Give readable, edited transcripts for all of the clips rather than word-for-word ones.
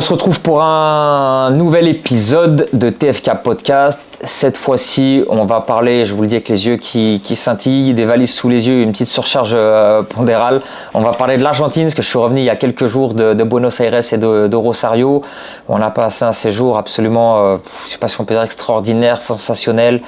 On se retrouve pour un nouvel épisode de TFK Podcast. Cette fois-ci, on va parler, je vous le dis avec les yeux qui scintillent, des valises sous les yeux, une petite surcharge pondérale. On va parler de l'Argentine, parce que je suis revenu il y a quelques jours de Buenos Aires et de Rosario. On a passé un séjour absolument, je ne sais pas si on peut dire extraordinaire, sensationnel,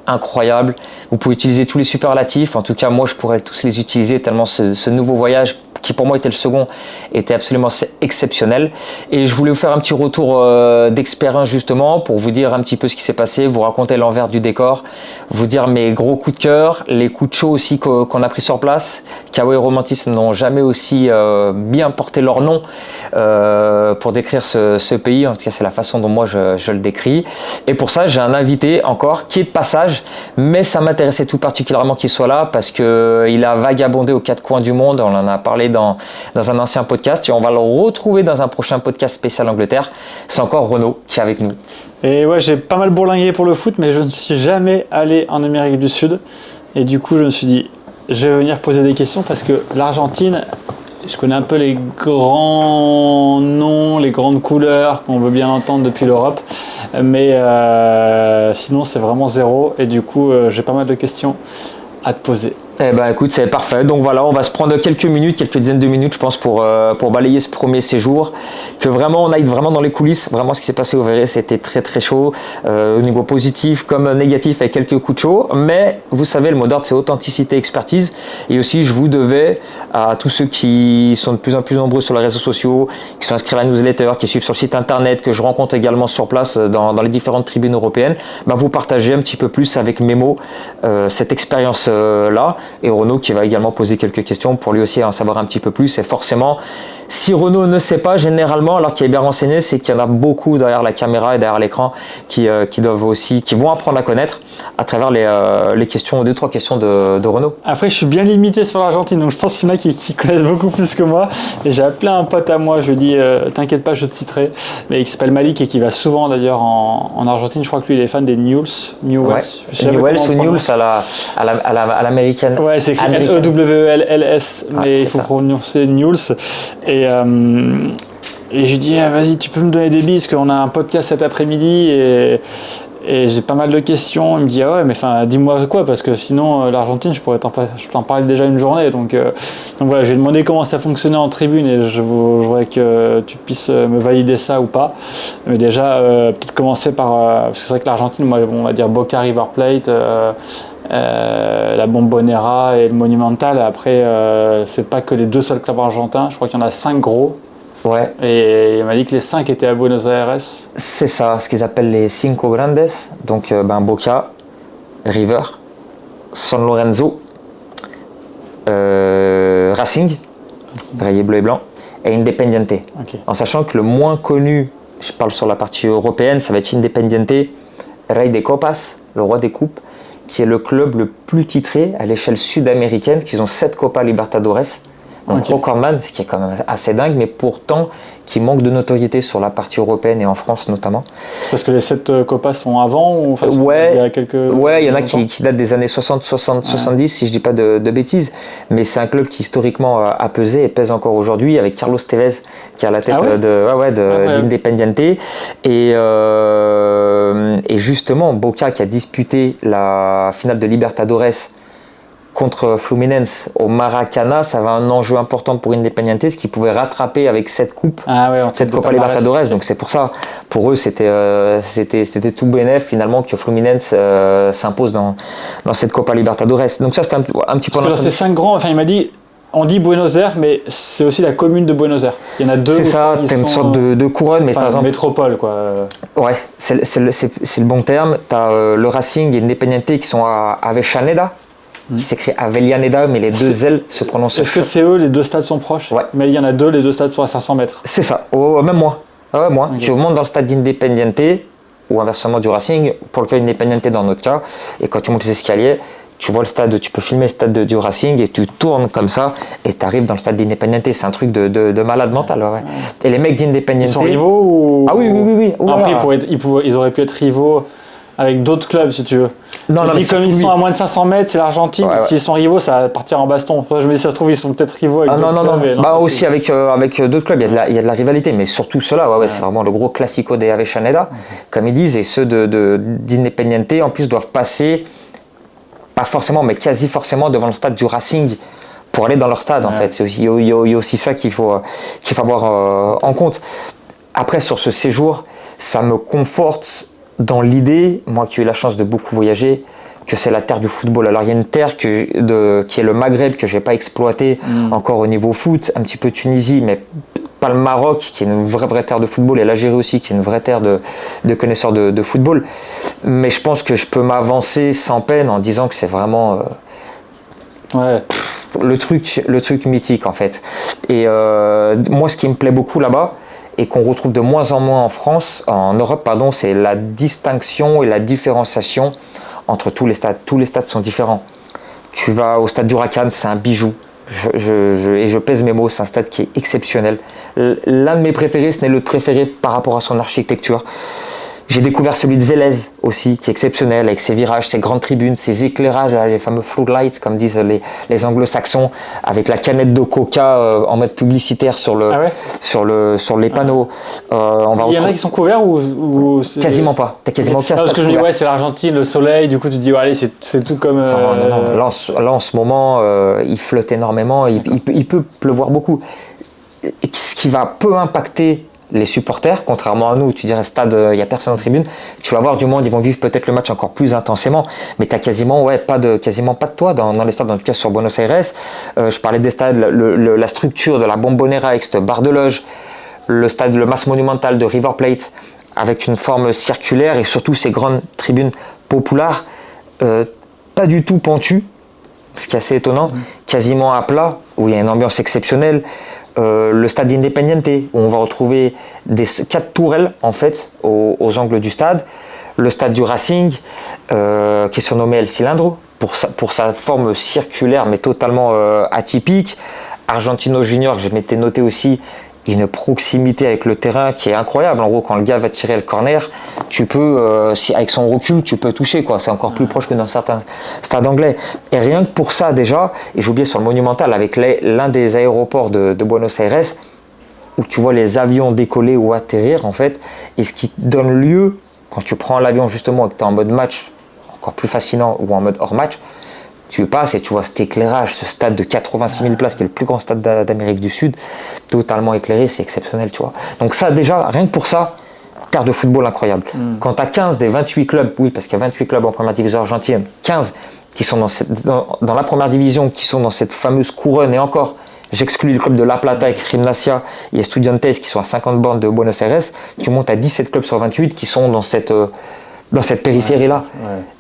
incroyable. Vous pouvez utiliser tous les superlatifs. En tout cas, moi, je pourrais tous les utiliser tellement ce nouveau voyage, qui pour moi était le second, était absolument exceptionnel. Et je voulais vous faire un petit retour d'expérience justement pour vous dire un petit peu ce qui s'est passé, vous raconter l'envers du décor, vous dire mes gros coups de cœur, les coups de chaud aussi qu'on a pris sur place. Kawa et Romantis n'ont jamais aussi bien porté leur nom pour décrire ce pays. En tout cas, c'est la façon dont moi je le décris. Et pour ça, j'ai un invité encore qui est de passage, mais ça m'intéressait tout particulièrement qu'il soit là parce qu'il a vagabondé aux quatre coins du monde. On en a parlé dans un ancien podcast et on va le retrouver dans un prochain podcast spécial Angleterre. C'est encore Renaud qui est avec nous. Et ouais, j'ai pas mal bourlingué pour le foot, mais je ne suis jamais allé en Amérique du Sud. Et du coup, je me suis dit, je vais venir poser des questions parce que l'Argentine, je connais un peu les grands noms, les grandes couleurs qu'on veut bien entendre depuis l'Europe. Mais sinon, c'est vraiment zéro. Et du coup, j'ai pas mal de questions à te poser. Eh ben écoute, c'est parfait. Donc voilà, on va se prendre quelques dizaines de minutes, je pense, pour balayer ce premier séjour. Que vraiment, on aille vraiment dans les coulisses. Vraiment, ce qui s'est passé, vous verrez, c'était très très chaud. Au niveau positif comme négatif, avec quelques coups de chaud. Mais vous savez, le mot d'ordre, c'est authenticité, expertise. Et aussi, je vous devais à tous ceux qui sont de plus en plus nombreux sur les réseaux sociaux, qui sont inscrits à la newsletter, qui suivent sur le site internet, que je rencontre également sur place dans les différentes tribunes européennes, vous partagez un petit peu plus avec mes mots cette expérience-là. Et Renaud qui va également poser quelques questions pour lui aussi en savoir un petit peu plus. Et forcément, si Renaud ne sait pas, généralement, alors qu'il est bien renseigné, c'est qu'il y en a beaucoup derrière la caméra et derrière l'écran qui vont apprendre à connaître à travers les questions, 2-3 questions de Renaud. Après, je suis bien limité sur l'Argentine, donc je pense qu'il y en a qui connaissent beaucoup plus que moi. Et j'ai appelé un pote à moi, je lui ai dit, t'inquiète pas, je te citerai, mais qui s'appelle Malik et qui va souvent d'ailleurs en Argentine. Je crois que lui, il est fan des Newells. Newells ou Newells à l'américaine. Ouais, c'est écrit Newells, mais il faut prononcer Newells. Et je lui dis, vas-y, tu peux me donner des billes, parce qu'on a un podcast cet après-midi et j'ai pas mal de questions. Il me dit, ah ouais, mais dis-moi quoi, parce que sinon, l'Argentine, je t'en parler déjà une journée. Donc voilà, j'ai demandé comment ça fonctionnait en tribune et je voudrais que tu puisses me valider ça ou pas. Mais déjà, peut-être commencer par, parce que c'est vrai que l'Argentine, moi, on va dire Boca, River Plate, la Bombonera et le Monumental. Après, c'est pas que les deux seuls clubs argentins. Je crois qu'il y en a 5 gros. Ouais. Et il m'a dit que les 5 étaient à Buenos Aires. C'est ça, ce qu'ils appellent les Cinco Grandes. Donc Boca, River, San Lorenzo, Racing, rayé bleu et blanc, et Independiente. Okay. En sachant que le moins connu, je parle sur la partie européenne, ça va être Independiente, Rey de Copas, le roi des coupes, qui est le club le plus titré à l'échelle sud-américaine, qui ont 7 Copa Libertadores. Donc recordman, ce qui est quand même assez dingue, mais pourtant qui manque de notoriété sur la partie européenne et en France notamment. Parce que les 7 Copas sont avant ou il y a quelques... Ouais, il y en a qui datent des années 60, 70, si je dis pas de bêtises. Mais c'est un club qui historiquement a pesé et pèse encore aujourd'hui, avec Carlos Tevez qui est à la tête d'Independiente. Et justement, Boca qui a disputé la finale de Libertadores contre Fluminense au Maracana, ça avait un enjeu important pour Independiente, ce qu'ils pouvaient rattraper avec cette coupe, cette Copa Libertadores. Donc c'est pour ça, pour eux, c'était tout bénef finalement que Fluminense s'impose dans cette Copa Libertadores. Donc ça, c'était un petit peu... Parce que c'est 5 grands, enfin il m'a dit, on dit Buenos Aires, mais c'est aussi la commune de Buenos Aires. Il y en a 2. C'est ça, t'as une sorte de couronne, mais par exemple... métropole, quoi. Ouais, c'est le bon terme. T'as le Racing et Independiente qui sont à Avellaneda, qui s'écrit Avellaneda, mais les deux L se prononcent. Est-ce que c'est eux, les deux stades sont proches? Ouais. Mais il y en a 2, les 2 stades sont à 500 mètres. C'est ça, même moi. Okay. Tu montes dans le stade d'Independiente, ou inversement du Racing, pour le cas d'Independiente dans notre cas, et quand tu montes les escaliers, tu vois le stade, tu peux filmer le stade du Racing, et tu tournes comme ça, et tu arrives dans le stade d'Independiente. C'est un truc de malade mental. Ouais. Et les mecs d'Independiente... Ils sont rivaux ou... Ah oui. Après, ils auraient pu être rivaux avec d'autres clubs, si tu veux. Non, tu dis comme ils sont à moins de 500 mètres, c'est l'Argentine. Ouais. S'ils sont rivaux, ça va partir en baston. Je me dis, ça se trouve, ils sont peut-être rivaux avec d'autres clubs. Non. Bah aussi avec d'autres clubs, il y a de la rivalité, mais surtout ceux-là, c'est vraiment le gros classico des Avellaneda, comme ils disent, et ceux d'Independiente, en plus, doivent passer, pas forcément, mais quasi forcément devant le stade du Racing pour aller dans leur stade, en fait. Il y a aussi ça qu'il faut avoir en compte. Après, sur ce séjour, ça me conforte dans l'idée, moi qui ai eu la chance de beaucoup voyager, que c'est la terre du football. Alors il y a une terre qui est le Maghreb, que je n'ai pas exploité encore au niveau foot, un petit peu Tunisie, mais pas le Maroc, qui est une vraie terre de football, et l'Algérie aussi, qui est une vraie terre de connaisseurs de football. Mais je pense que je peux m'avancer sans peine en disant que c'est vraiment le truc mythique, en fait. Et moi, ce qui me plaît beaucoup là-bas, et qu'on retrouve de moins en moins en Europe, c'est la distinction et la différenciation entre tous les stades. Tous les stades sont différents. Tu vas au stade d'Huracan, c'est un bijou. Et je pèse mes mots, c'est un stade qui est exceptionnel. L'un de mes préférés, ce n'est le préféré par rapport à son architecture. J'ai découvert celui de Vélez aussi, qui est exceptionnel, avec ses virages, ses grandes tribunes, ses éclairages, les fameux floodlights, comme disent les anglo-saxons, avec la canette de coca en mode publicitaire sur les panneaux. Il y en a qui sont couverts ou quasiment pas. T'as quasiment aucun. Parce que je me dis, c'est l'Argentine, le soleil, du coup tu te dis, allez, c'est tout comme. Non. Là, en ce moment, il flotte énormément, il peut pleuvoir beaucoup. Et ce qui va peu impacter les supporters, contrairement à nous, tu dirais stade, il n'y a personne en tribune, tu vas voir du monde, ils vont vivre peut-être le match encore plus intensément, mais tu n'as quasiment pas de toi dans les stades, en tout cas sur Buenos Aires. Je parlais des stades, la structure de la Bombonera avec cette barre de loge, le Mas Monumental de River Plate, avec une forme circulaire et surtout ces grandes tribunes populaires, pas du tout pentues, ce qui est assez étonnant, quasiment à plat, où il y a une ambiance exceptionnelle. Le stade Independiente, où on va retrouver 4 tourelles en fait aux angles du stade, le stade du Racing, qui est surnommé El Cilindro pour sa forme circulaire mais totalement atypique. Argentino Junior, que je m'étais noté aussi, une proximité avec le terrain qui est incroyable. En gros, quand le gars va tirer le corner, tu peux, avec son recul, tu peux toucher, quoi. C'est encore plus proche que dans certains stades anglais. Et rien que pour ça, déjà, et j'ai oublié sur le Monumental, avec l'un des aéroports de Buenos Aires, où tu vois les avions décoller ou atterrir, en fait, et ce qui donne lieu, quand tu prends l'avion justement et que tu es en mode match, encore plus fascinant, ou en mode hors match, tu passes et tu vois cet éclairage, ce stade de 86 000 places qui est le plus grand stade d'Amérique du Sud, totalement éclairé, c'est exceptionnel, tu vois. Donc ça déjà, rien que pour ça, terre de football incroyable. Quand tu as 15 des 28 clubs, oui parce qu'il y a 28 clubs en première division argentine, 15 qui sont dans la première division, qui sont dans cette fameuse couronne, et encore, j'exclus le club de La Plata avec Gimnasia et Estudiantes qui sont à 50 bornes de Buenos Aires, tu montes à 17 clubs sur 28 qui sont dans cette périphérie-là.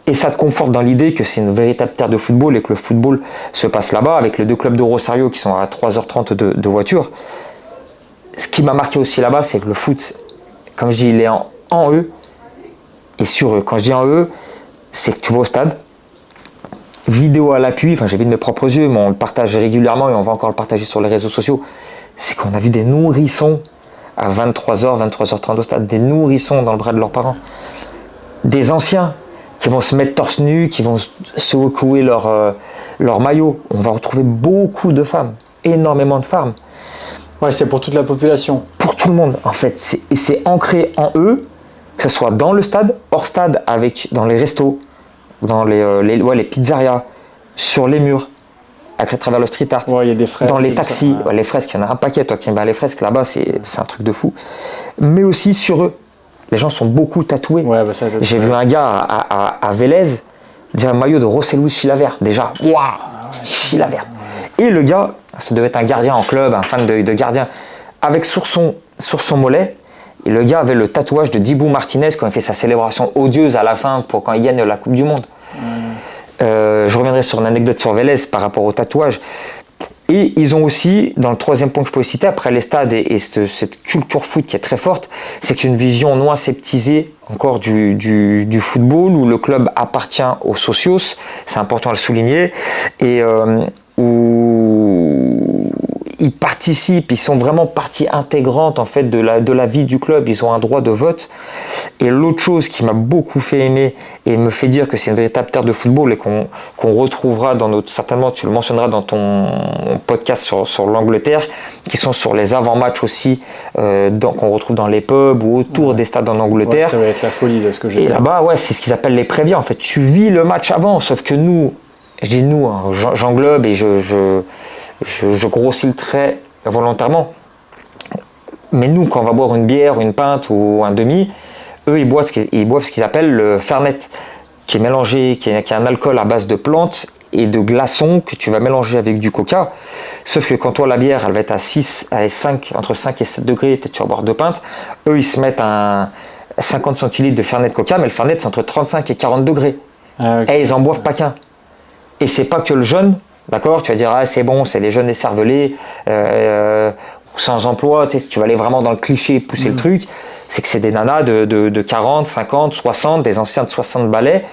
Et ça te conforte dans l'idée que c'est une véritable terre de football et que le football se passe là-bas, avec les 2 clubs de Rosario qui sont à 3h30 de voiture. Ce qui m'a marqué aussi là-bas, c'est que le foot, comme je dis, il est en eux et sur eux. Quand je dis en eux, c'est que tu vas au stade, vidéo à l'appui, j'ai vu de mes propres yeux, mais on le partage régulièrement et on va encore le partager sur les réseaux sociaux, c'est qu'on a vu des nourrissons à 23h, 23h30 au stade, des nourrissons dans le bras de leurs parents. Des anciens qui vont se mettre torse nu, qui vont secouer leur maillot. On va retrouver beaucoup de femmes, énormément de femmes. Ouais, c'est pour toute la population. Pour tout le monde, en fait. C'est ancré en eux, que ce soit dans le stade, hors stade, dans les restos, dans les pizzerias, sur les murs, à travers le street art, il y a des fresques, dans les taxis. Les fresques, il y en a un paquet. Toi qui aimes bien les fresques, là-bas, c'est un truc de fou. Mais aussi sur eux. Les gens sont beaucoup tatoués. J'ai vu un gars à Vélez dire un maillot de José Luis Chilavert. Déjà, waouh, Chilavert. Et le gars, ça devait être un gardien en club, un fan de gardien, avec sur son mollet, et le gars avait le tatouage de Dibu Martinez quand il fait sa célébration odieuse à la fin pour quand il gagne la Coupe du Monde. Je reviendrai sur une anecdote sur Vélez par rapport au tatouage. Et ils ont aussi, dans le 3e point que je peux citer, après les stades et cette culture foot qui est très forte, c'est qu'il y a une vision non aseptisée encore du football, où le club appartient aux socios, c'est important à le souligner, et où ils participent, ils sont vraiment partie intégrante en fait de la vie du club, ils ont un droit de vote, Et l'autre chose qui m'a beaucoup fait aimer et me fait dire que c'est une véritable terre de football et qu'on retrouvera certainement tu le mentionneras dans ton podcast sur l'Angleterre, qui sont sur les avant-matchs aussi, qu'on retrouve dans les pubs ou autour des stades en Angleterre. Ouais, ça va être la folie de ce que j'ai. Et là-bas, c'est ce qu'ils appellent les préviens. En fait, tu vis le match avant, sauf que nous, je dis nous, hein, j'englobe et je grossis le trait volontairement. Mais nous, quand on va boire une bière, une pinte ou un demi, eux, ils boivent ce qu'ils appellent le Fernet, qui est mélangé, qui est un alcool à base de plantes et de glaçons que tu vas mélanger avec du coca. Sauf que quand toi, la bière, elle va être entre 5 et 7 degrés, peut-être tu vas boire 2 pintes. Eux, ils se mettent un 50 centilitres de Fernet Coca, mais le Fernet, c'est entre 35 et 40 degrés. Ah, okay. Et ils en boivent pas qu'un. Et c'est pas que le jeune, d'accord? Tu vas dire, c'est bon, c'est les jeunes écervelés, sans emploi, si tu vas aller vraiment dans le cliché et pousser le truc, c'est que c'est des nanas de 40, 50, 60, des anciens de 60 balais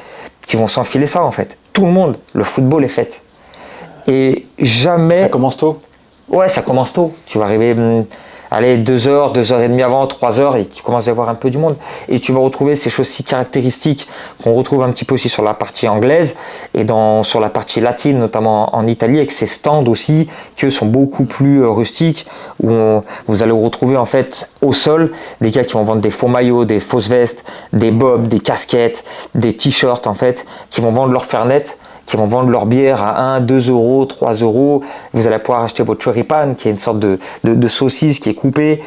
qui vont s'enfiler ça en fait. Tout le monde, le football est fait. Et jamais... Ça commence tôt? Ouais, ça commence tôt. Tu vas arriver... 2 heures, 2 heures et demie avant, 3 heures, et tu commences à voir un peu du monde. Et tu vas retrouver ces choses si caractéristiques qu'on retrouve un petit peu aussi sur la partie anglaise et sur la partie latine, notamment en Italie, avec ces stands aussi, qui eux sont beaucoup plus rustiques, où vous allez retrouver en fait au sol des gars qui vont vendre des faux maillots, des fausses vestes, des bobs, des casquettes, des t-shirts en fait, qui vont vendre leur Fernet, qui vont vendre leur bière à 1, 2 euros, 3 euros. Vous allez pouvoir acheter votre choripan, qui est une sorte de saucisse qui est coupée,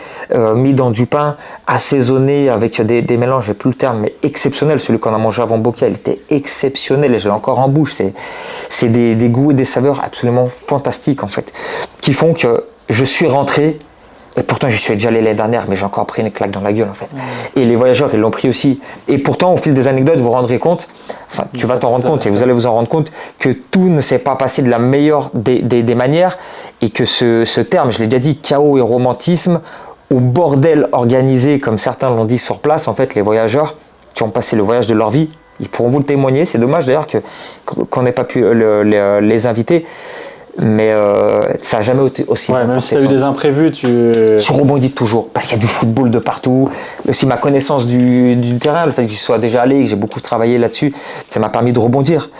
mis dans du pain, assaisonné avec des mélanges, j'ai plus le terme, mais exceptionnel. Celui qu'on a mangé avant Boca, il était exceptionnel et je l'ai encore en bouche. C'est des goûts et des saveurs absolument fantastiques en fait, qui font que je suis rentré. Et pourtant, j'y suis déjà allé l'année dernière, mais j'ai encore pris une claque dans la gueule en fait. Et les voyageurs, ils l'ont pris aussi. Et pourtant, au fil des anecdotes, vous vous rendrez compte, tu vas t'en rendre compte et vous allez vous en rendre compte que tout ne s'est pas passé de la meilleure des manières et que ce terme, je l'ai déjà dit, chaos et romantisme, au bordel organisé, comme certains l'ont dit sur place, en fait, les voyageurs qui ont passé le voyage de leur vie, ils pourront vous le témoigner. C'est dommage d'ailleurs qu'on n'ait pas pu les inviter. Mais ça n'a jamais été aussi bien. Même si tu as eu des imprévus, je rebondis toujours parce qu'il y a du football de partout. Aussi ma connaissance du terrain, le fait que j'y sois déjà allé, que j'ai beaucoup travaillé là-dessus, ça m'a permis de rebondir.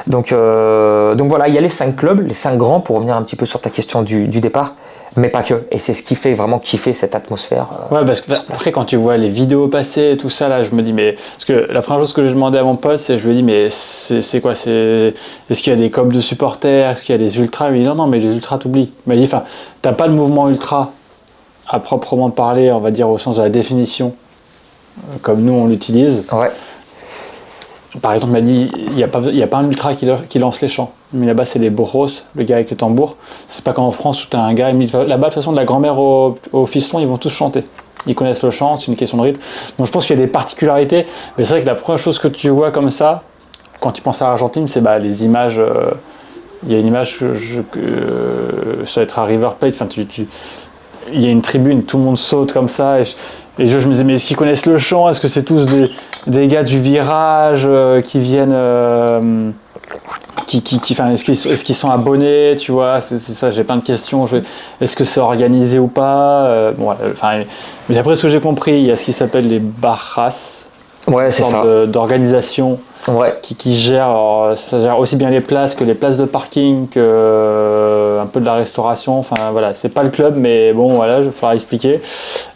Donc voilà, il y a les 5 clubs, les 5 grands, pour revenir un petit peu sur ta question du départ, mais pas que. Et c'est ce qui fait vraiment kiffer cette atmosphère. Ouais, parce que après quand tu vois les vidéos passer et tout ça, là, je me dis, mais parce que la première chose que j'ai demandé à mon pote, c'est, je lui ai dit, mais c'est quoi, est-ce qu'il y a des clubs de supporters, est-ce qu'il y a des ultras? Il m'a dit, non, mais les ultras, t'oublies. Il m'a dit, t'as pas le mouvement ultra à proprement parler, on va dire au sens de la définition, comme nous on l'utilise. Ouais. Par exemple, il m'a dit, il n'y a pas un ultra qui lance les chants. Mais là-bas, c'est les bourros, le gars avec le tambour. C'est pas comme en France où tu as un gars, là-bas, de toute façon, de la grand-mère au fiston, ils vont tous chanter. Ils connaissent le chant, c'est une question de rythme. Donc je pense qu'il y a des particularités. Mais c'est vrai que la première chose que tu vois comme ça, quand tu penses à l'Argentine, c'est les images. Il y a une image, ça va être à River Plate. Il y a une tribune, tout le monde saute comme ça. Et je me disais, mais est-ce qu'ils connaissent le chant? Est-ce que c'est tous des gars du virage qui viennent... est-ce qu'ils sont abonnés, tu vois? C'est ça, j'ai plein de questions. Est-ce que c'est organisé ou pas? Mais après, ce que j'ai compris, il y a ce qui s'appelle les barras. Ouais, c'est ça. D'organisation qui gère, ça gère aussi bien les places que les places de parking, que un peu de la restauration. Enfin voilà, c'est pas le club, mais bon voilà, il faudra expliquer.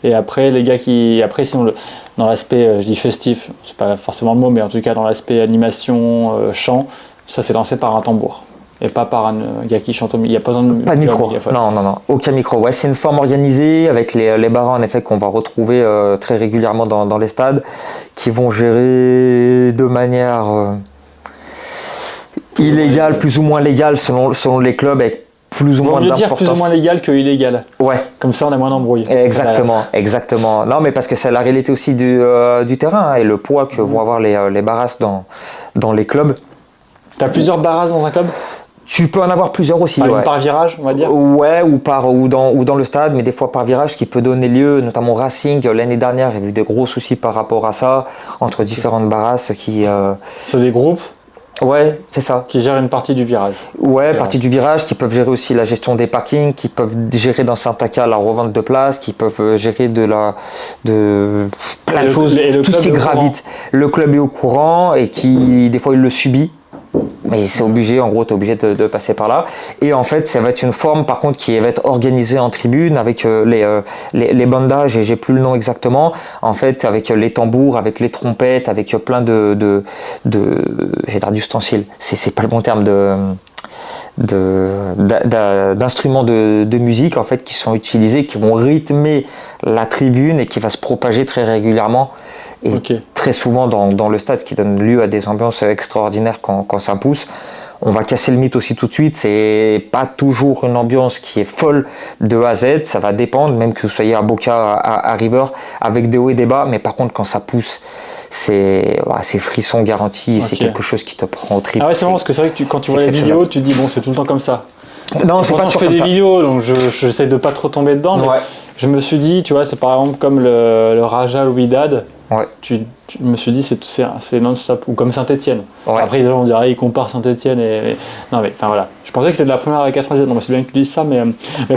Et après les gars sinon dans l'aspect, je dis festif, c'est pas forcément le mot, mais en tout cas dans l'aspect animation, chant, ça c'est lancé par un tambour. Et pas par un gars qui chante au milieu. Il n'y a pas besoin de pas de micro. Non. Aucun micro. Ouais, c'est une forme organisée avec les barras en effet qu'on va retrouver très régulièrement dans les stades, qui vont gérer de manière illégale, plus ou moins légale selon les clubs, avec plus ou moins d'importance. Vaut mieux dire plus ou moins légal que illégal. Ouais. Comme ça, on a moins d'embrouilles. Exactement. Non, mais parce que c'est la réalité aussi du terrain et le poids que vont avoir les barras dans les clubs. T'as plusieurs barras dans un club? Tu peux en avoir plusieurs aussi. Par virage, on va dire. Ouais, ou dans le stade, mais des fois par virage, qui peut donner lieu, notamment au Racing. L'année dernière, il y a eu des gros soucis par rapport à ça, entre différentes barrasses qui... C'est des groupes? Ouais, c'est ça. Qui gèrent une partie du virage. Ouais, partie du virage, qui peuvent gérer aussi la gestion des parkings, qui peuvent gérer dans certains cas la revente de places, qui peuvent gérer plein de choses, tout ce qui gravite. Le club est au courant et qui, des fois, il le subit. Mais c'est obligé, en gros, tu es obligé de passer par là. Et en fait, ça va être une forme, par contre, qui va être organisée en tribune avec les bandas, j'ai plus le nom exactement, en fait, avec les tambours, avec les trompettes, avec plein j'ai dire d'ustensiles. C'est pas le bon terme d'instruments de musique en fait qui sont utilisés, qui vont rythmer la tribune et qui va se propager très régulièrement et très souvent dans le stade, ce qui donne lieu à des ambiances extraordinaires quand ça pousse. On va casser le mythe aussi tout de suite, c'est pas toujours une ambiance qui est folle de A à Z, ça va dépendre, même que vous soyez à Boca, à River, avec des hauts et des bas, mais par contre quand ça pousse, c'est frisson garanti, c'est quelque chose qui te prend au trip. Ah ouais, c'est marrant parce que c'est vrai que quand tu vois les vidéos, tu te dis bon, c'est tout le temps comme ça. Non, c'est pas toujours comme ça. Je fais des vidéos, donc j'essaie de pas trop tomber dedans, mais je me suis dit, tu vois, c'est par exemple comme le Raja Wydad. Ouais. Je me suis dit, c'est non-stop, ou comme Saint-Etienne. Ouais. Après, les gens vont dire, ils comparent Saint-Etienne non, mais enfin voilà. Je pensais que c'était de la première à la 90e, donc c'est bien que tu dises ça, mais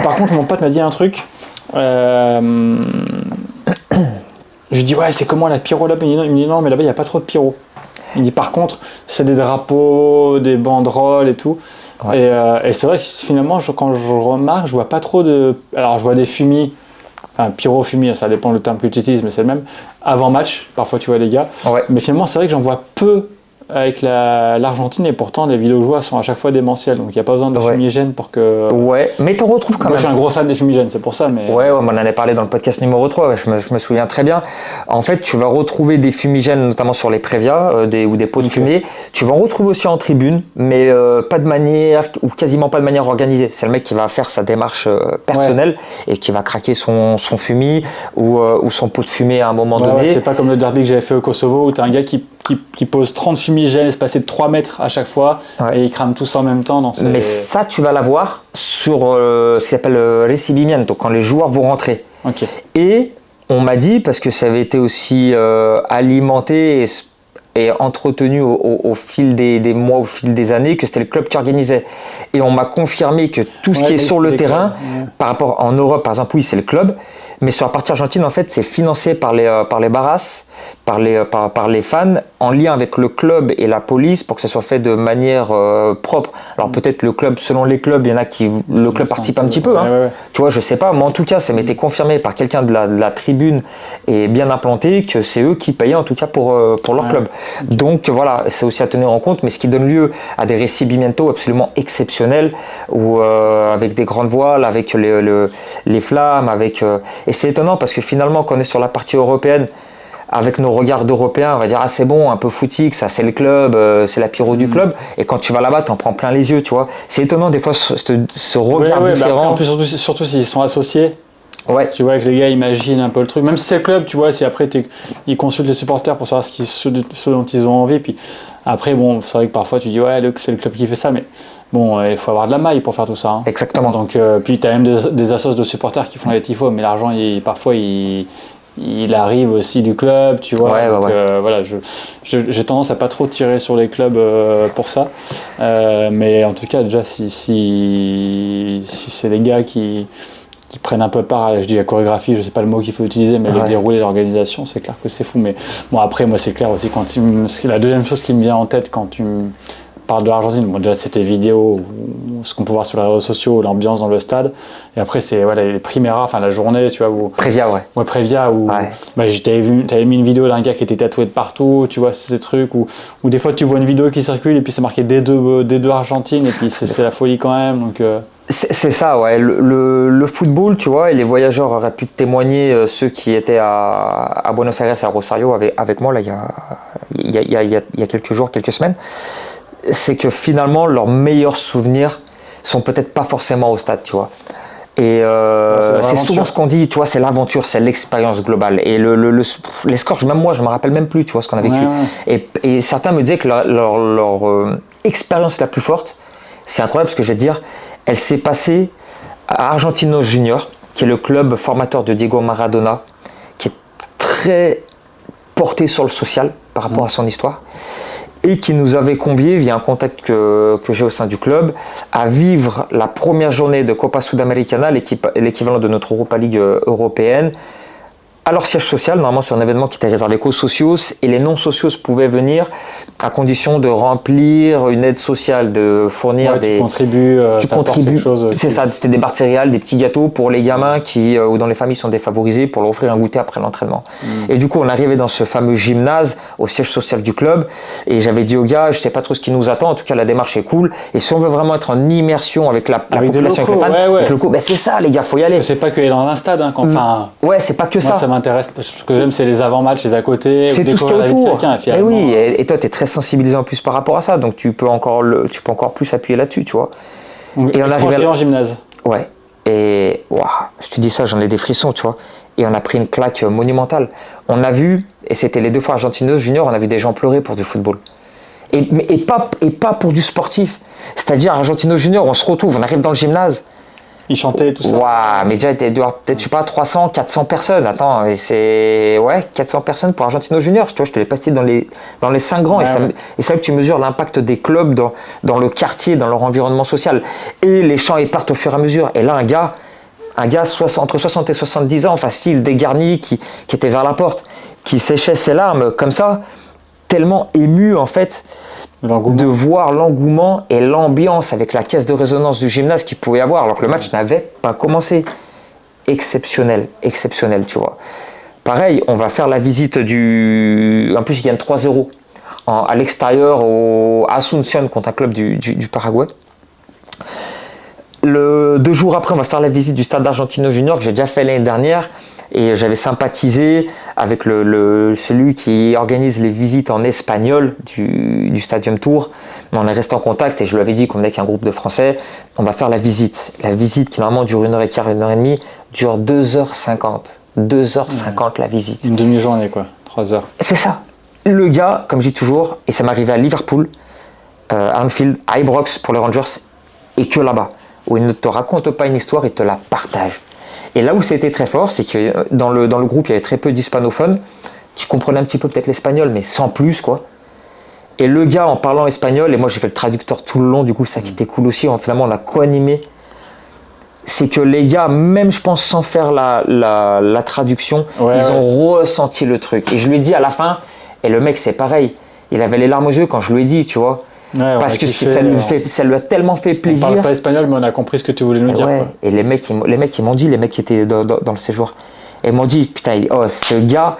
par contre, mon pote m'a dit un truc. Je lui dis, ouais, c'est comment la pyro là-bas? Il me dit, non, mais là-bas, il n'y a pas trop de pyro. Il dit, par contre, c'est des drapeaux, des banderoles et tout. Ouais. Et c'est vrai que finalement, quand je remarque, je vois pas trop de. Alors, je vois des fumis. Enfin, pyro-fumier, ça dépend du terme que tu utilises, mais c'est le même. Avant match, parfois tu vois les gars. Ouais. Mais finalement, c'est vrai que j'en vois peu avec l'Argentine et pourtant les vidéos que je vois sont à chaque fois démentielles. Donc il n'y a pas besoin de fumigène pour que. Ouais, mais t'en retrouves quand même. Moi je suis un gros fan des fumigènes, c'est pour ça. Mais... Ouais, on en avait parlé dans le podcast numéro 3, je me souviens très bien. En fait, tu vas retrouver des fumigènes, notamment sur les prévias ou des pots de fumier. Tu vas en retrouver aussi en tribune, mais pas de manière, ou quasiment pas de manière organisée. C'est le mec qui va faire sa démarche personnelle et qui va craquer son fumier ou son pot de fumée à un moment donné. Ouais, c'est pas comme le derby que j'avais fait au Kosovo où tu as un gars qui pose 30 fumigènes espacés de 3 mètres à chaque fois et il crame tout ça en même temps. Non, mais ça, tu vas l'avoir sur ce qui s'appelle le recibimiento, quand les joueurs vont rentrer. Okay. Et on m'a dit, parce que ça avait été aussi alimenté et entretenu au fil des mois, au fil des années, que c'était le club qui organisait. Et on m'a confirmé que tout ce qui est sur le terrain, par rapport en Europe, par exemple, oui, c'est le club, mais sur la partie argentine, en fait, c'est financé par les barras, par les fans, en lien avec le club et la police pour que ça soit fait de manière propre. Alors peut-être le club, selon les clubs, il y en a qui le club participe un petit peu, hein. Ouais. Tu vois, je sais pas, mais en tout cas, ça m'était confirmé par quelqu'un de la tribune et bien implanté que c'est eux qui payaient en tout cas pour leur club. Donc voilà, c'est aussi à tenir en compte, mais ce qui donne lieu à des recibimientos absolument exceptionnels, où avec des grandes voiles, avec les flammes, et c'est étonnant parce que finalement, quand on est sur la partie européenne, avec nos regards d'Européens, on va dire ah c'est bon, un peu footique, ça c'est le club, c'est la pyro du club. Et quand tu vas là-bas, t'en prends plein les yeux, tu vois. C'est étonnant des fois ce regard différent. Bah après, en plus, surtout s'ils sont associés. Ouais. Tu vois que les gars imaginent un peu le truc. Même si c'est le club, tu vois, si après ils consultent les supporters pour savoir ce dont ils ont envie. Puis après, bon, c'est vrai que parfois tu dis ouais, c'est le club qui fait ça, mais bon, il faut avoir de la maille pour faire tout ça. Hein. Exactement. Donc puis tu as même des assos de supporters qui font les tifos, mais l'argent, parfois il arrive aussi du club, tu vois. Ouais, donc, voilà, j'ai tendance à pas trop tirer sur les clubs pour ça. Mais en tout cas, déjà, si c'est les gars qui prennent un peu part, je dis la chorégraphie, je sais pas le mot qu'il faut utiliser, mais le déroulé, l'organisation, c'est clair que c'est fou. Mais bon, après, moi, c'est clair aussi, la deuxième chose qui me vient en tête quand tu me parles de l'Argentine, bon, déjà, c'était vidéos, ce qu'on peut voir sur les réseaux sociaux, l'ambiance dans le stade. Et après, c'est les primeras, enfin la journée, tu vois. Prévia, ouais. Ouais, Prévia, où t'avais mis une vidéo d'un gars qui était tatoué de partout, tu vois, ces trucs, où des fois, tu vois une vidéo qui circule et puis c'est marqué D2 Argentine, et puis c'est la folie quand même. Donc, C'est ça, ouais. Le football, tu vois, et les voyageurs auraient pu témoigner, ceux qui étaient à Buenos Aires, à Rosario, avec moi, là, il y a quelques jours, quelques semaines. C'est que finalement, leurs meilleurs souvenirs sont peut-être pas forcément au stade, tu vois. Et c'est souvent ce qu'on dit, tu vois, c'est l'aventure, c'est l'expérience globale. Et les scores, même moi, je me rappelle même plus, tu vois, ce qu'on a vécu. Ouais. Et certains me disaient que leur expérience la plus forte, c'est incroyable ce que je vais te dire, elle s'est passée à Argentinos Juniors, qui est le club formateur de Diego Maradona, qui est très porté sur le social par rapport à son histoire. et qui nous avait conviés via un contact que j'ai au sein du club à vivre la première journée de Copa Sudamericana, l'équivalent de notre Europa League européenne, à leur siège social. Normalement, c'est un événement qui était réservé qu'aux socios, et les non-socios pouvaient venir à condition de remplir une aide sociale, de fournir tu contribues quelque chose. C'est ça, c'était des barres de céréales, des petits gâteaux pour les gamins ou dont les familles sont défavorisées, pour leur offrir un goûter après l'entraînement. Et du coup, on arrivait dans ce fameux gymnase au siège social du club, et j'avais dit aux gars, je sais pas trop ce qui nous attend, en tout cas la démarche est cool, et si on veut vraiment être en immersion avec la population, locaux, avec les fans, avec le locaux, c'est ça les gars, faut y aller. C'est pas que aller dans un stade, ouais, c'est pas que moi, ça m'intéresse. Ce que j'aime, c'est les avant-matchs, les à côté. C'est tout ce qu'il y a autour. Et oui, et toi, tu es très sensibilisé en plus par rapport à ça, donc tu peux encore plus appuyer là-dessus, tu vois. Et on arrive en gymnase. Ouais. Et je te dis ça, j'en ai des frissons, tu vois. Et on a pris une claque monumentale. On a vu, et c'était les 2 fois Argentinos Junior, on a vu des gens pleurer pour du football. Et pas pour du sportif. C'est-à-dire, Argentinos Junior, on se retrouve, on arrive dans le gymnase. Ils chantaient tout ça. Waouh, mais déjà, il était peut-être, je sais pas, 300, 400 personnes. Attends, c'est. Ouais, 400 personnes pour Argentinos Junior. Tu vois, je te l'ai passé dans les 5 grands. Et c'est là que tu mesures l'impact des clubs dans le quartier, dans leur environnement social. Et les champs épartent au fur et à mesure. Et là, un gars entre 60 et 70 ans, facile, dégarni, qui était vers la porte, qui séchait ses larmes comme ça, tellement ému, en fait. De voir l'engouement et l'ambiance avec la caisse de résonance du gymnase qu'il pouvait avoir alors que le match n'avait pas commencé. Exceptionnel, tu vois. Pareil, on va faire la visite en plus, ils gagnent 3-0 à l'extérieur au Asunción contre un club du Paraguay. 2 jours après, on va faire la visite du stade d'Argentinos Junior que j'ai déjà fait l'année dernière. Et j'avais sympathisé avec celui qui organise les visites en espagnol du Stadium Tour. Mais on est resté en contact et je lui avais dit qu'on est avec un groupe de Français. On va faire la visite. La visite qui normalement dure 1h15, 1h30, dure 2h50. 2h50 la visite. Une demi-journée quoi, 3 heures. C'est ça. Le gars, comme je dis toujours, et ça m'est arrivé à Liverpool, Anfield, à Ibrox pour les Rangers, et que là-bas, où il ne te raconte pas une histoire, il te la partage. Et là où c'était très fort, c'est que dans le groupe, il y avait très peu d'hispanophones qui comprenaient un petit peu peut-être l'espagnol, mais sans plus, quoi. Et le gars, en parlant espagnol, et moi j'ai fait le traducteur tout le long, du coup ça qui était cool aussi, finalement on a co-animé, c'est que les gars, même je pense sans faire la traduction, ils ont ressenti le truc. Et je lui ai dit à la fin, et le mec c'est pareil, il avait les larmes aux yeux quand je lui ai dit, tu vois. Ouais, parce que ça lui a tellement fait plaisir. On parle pas espagnol, mais on a compris ce que tu voulais nous dire. Quoi. Et les mecs ils m'ont dit, les mecs qui étaient dans le séjour, ils m'ont dit, putain, ce gars,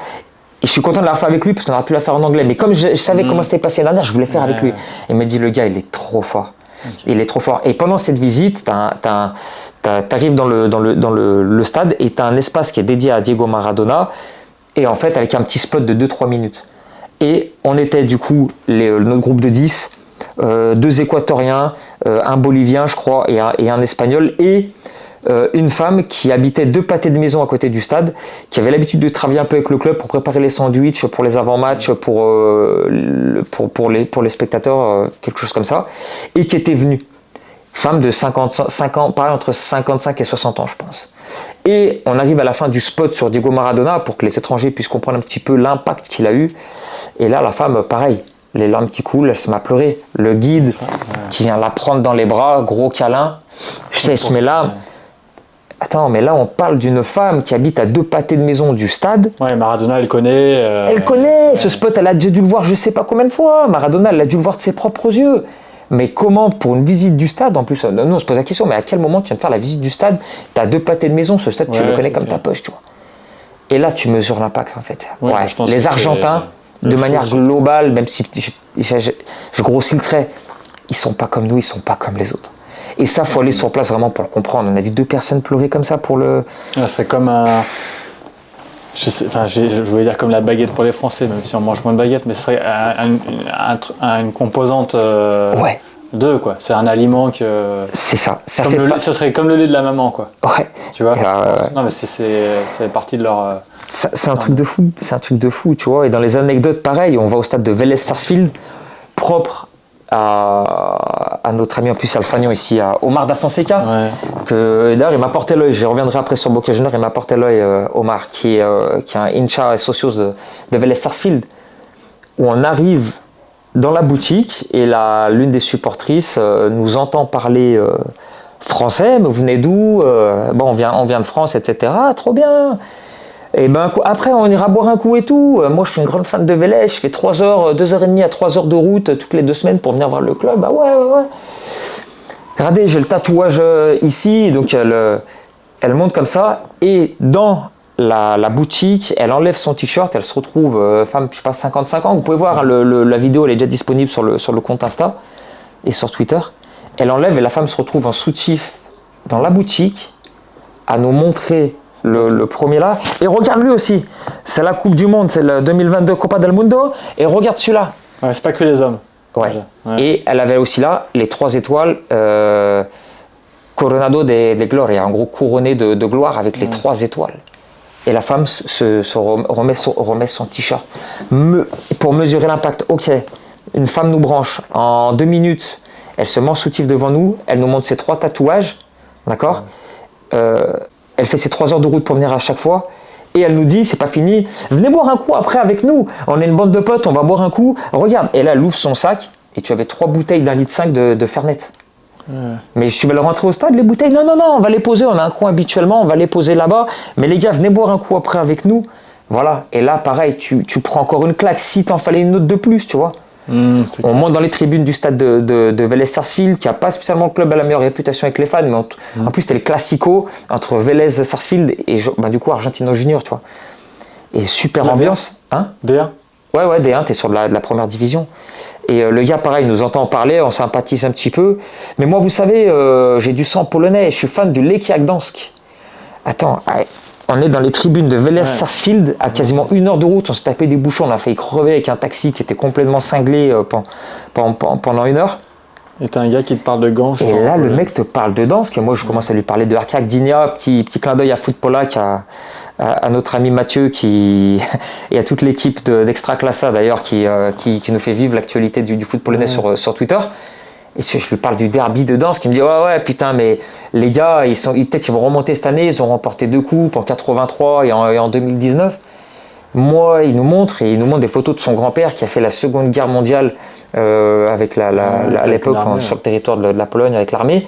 et je suis content de la faire avec lui parce qu'on aurait pu la faire en anglais. Mais comme je savais comment c'était passé l'année dernière, je voulais faire avec lui. Il m'a dit, le gars, il est trop fort. Okay. Il est trop fort. Et pendant cette visite, t'arrives dans le stade et t'as un espace qui est dédié à Diego Maradona. Et en fait, avec un petit spot de 2-3 minutes. Et on était du coup, notre groupe de 10, 2 Équatoriens, un Bolivien je crois et un Espagnol et une femme qui habitait 2 pâtés de maison à côté du stade, qui avait l'habitude de travailler un peu avec le club pour préparer les sandwichs pour les avant-matchs, pour les spectateurs, quelque chose comme ça, et qui était venue. Femme de 50 ans, pareil, entre 55 et 60 ans je pense. Et on arrive à la fin du spot sur Diego Maradona pour que les étrangers puissent comprendre un petit peu l'impact qu'il a eu. Et là la femme, pareil, les larmes qui coulent, elle se met à pleurer. Le guide qui vient la prendre dans les bras, gros câlin. Je sèche mes larmes. Attends, mais là on parle d'une femme qui habite à 2 pâtés de maison du stade. Ouais, Maradona elle connaît. Elle connaît ce spot, elle a déjà dû le voir je sais pas combien de fois. Maradona elle a dû le voir de ses propres yeux. Mais comment pour une visite du stade, en plus, nous on se pose la question, mais à quel moment tu viens de faire la visite du stade, tu as 2 pâtés de maison, ce stade tu le connais comme ta poche, tu vois. Et là tu mesures l'impact en fait. Les Argentins, de manière globale, même si je grossis le trait, ils sont pas comme nous, ils sont pas comme les autres. Et ça, faut aller sur place vraiment pour le comprendre. On a vu 2 personnes pleurer comme ça pour le... C'est comme un... Je voulais dire comme la baguette pour les Français, même si on mange moins de baguettes, mais ce serait une composante d'eux, quoi. C'est un aliment que... C'est ça. Ça serait comme le lait de la maman, quoi. Ouais. Tu vois non, mais c'est partie de leur... C'est un truc de fou. C'est un truc de fou, tu vois. Et dans les anecdotes, pareil, on va au stade de Vélez Sarsfield, propre à notre ami en plus Alfagnon ici, à Omar da Fonseca, que d'ailleurs il m'a porté l'œil, je reviendrai après sur Boca Juniors, il m'a porté l'œil Omar qui est un incha et socios de Vélez Sarsfield, où on arrive dans la boutique et l'une des supportrices nous entend parler français, mais vous venez d'où? Bon, on vient de France, etc. Ah, trop bien. Et ben après on ira boire un coup et tout. Moi je suis une grande fan de Vélez, je fais 3 heures, 2h30 à 3 heures de route toutes les 2 semaines pour venir voir le club. Ah ouais. Regardez, j'ai le tatouage ici, donc elle monte comme ça et dans la boutique, elle enlève son t-shirt, elle se retrouve femme, je sais pas, 55 ans. Vous pouvez voir la vidéo, elle est déjà disponible sur le compte Insta et sur Twitter. Elle enlève et la femme se retrouve en soutif dans la boutique à nous montrer le premier là. Et regarde lui aussi, c'est la Coupe du Monde, c'est le 2022 Copa del Mundo. Et regarde celui-là. Ouais, c'est pas que les hommes. Ouais. Et elle avait aussi là les 3 étoiles Coronado de Gloria, en gros couronné de gloire avec les 3 étoiles. Et la femme remet son t-shirt. Pour mesurer l'impact, ok, une femme nous branche en 2 minutes, elle se met en soutif devant nous, elle nous montre ses 3 tatouages, d'accord. Elle fait ses 3 heures de route pour venir à chaque fois. Et elle nous dit, c'est pas fini, venez boire un coup après avec nous. On est une bande de potes, on va boire un coup. Regarde. Et là, elle ouvre son sac et tu avais 3 bouteilles d'1,5 litre de Fernet. Mais je suis allé rentrer au stade, les bouteilles, non, on va les poser, on a un coin habituellement, on va les poser là-bas. Mais les gars, venez boire un coup après avec nous. Voilà. Et là, pareil, tu prends encore une claque. Si t'en fallait une autre de plus, tu vois. On monte dans les tribunes du stade de Vélez Sarsfield, qui n'a pas spécialement le club à la meilleure réputation avec les fans, mais en plus c'était le classico entre Vélez Sarsfield et du coup Argentino Junior, tu vois. Et super ambiance. Hein? D1 Ouais, D1, t'es sur de la première division. Et le gars, pareil, nous entend parler, on sympathise un petit peu. Mais moi, vous savez, j'ai du sang polonais, je suis fan du Lechia Gdańsk. Attends, on est dans les tribunes de Vélez Sarsfield, à quasiment 1 heure de route, on s'est tapé des bouchons, on a failli crever avec un taxi qui était complètement cinglé pendant 1 heure. Et t'as un gars qui te parle de Gdańsk. Et là, le mec te parle de Gdańsk, et moi je commence à lui parler de Arka Gdynia, petit clin d'œil à Foot Polak, à notre ami Mathieu et à toute l'équipe d'Extraclasa d'ailleurs qui nous fait vivre l'actualité du foot polonais sur Twitter. Et je lui parle du derby de Gdańsk, qui me dit ouais putain, mais les gars peut-être ils vont remonter cette année, ils ont remporté 2 coupes en 83 et en 2019. Moi, il nous montre des photos de son grand-père qui a fait la Seconde Guerre mondiale avec à l'époque sur le territoire de la Pologne avec l'armée.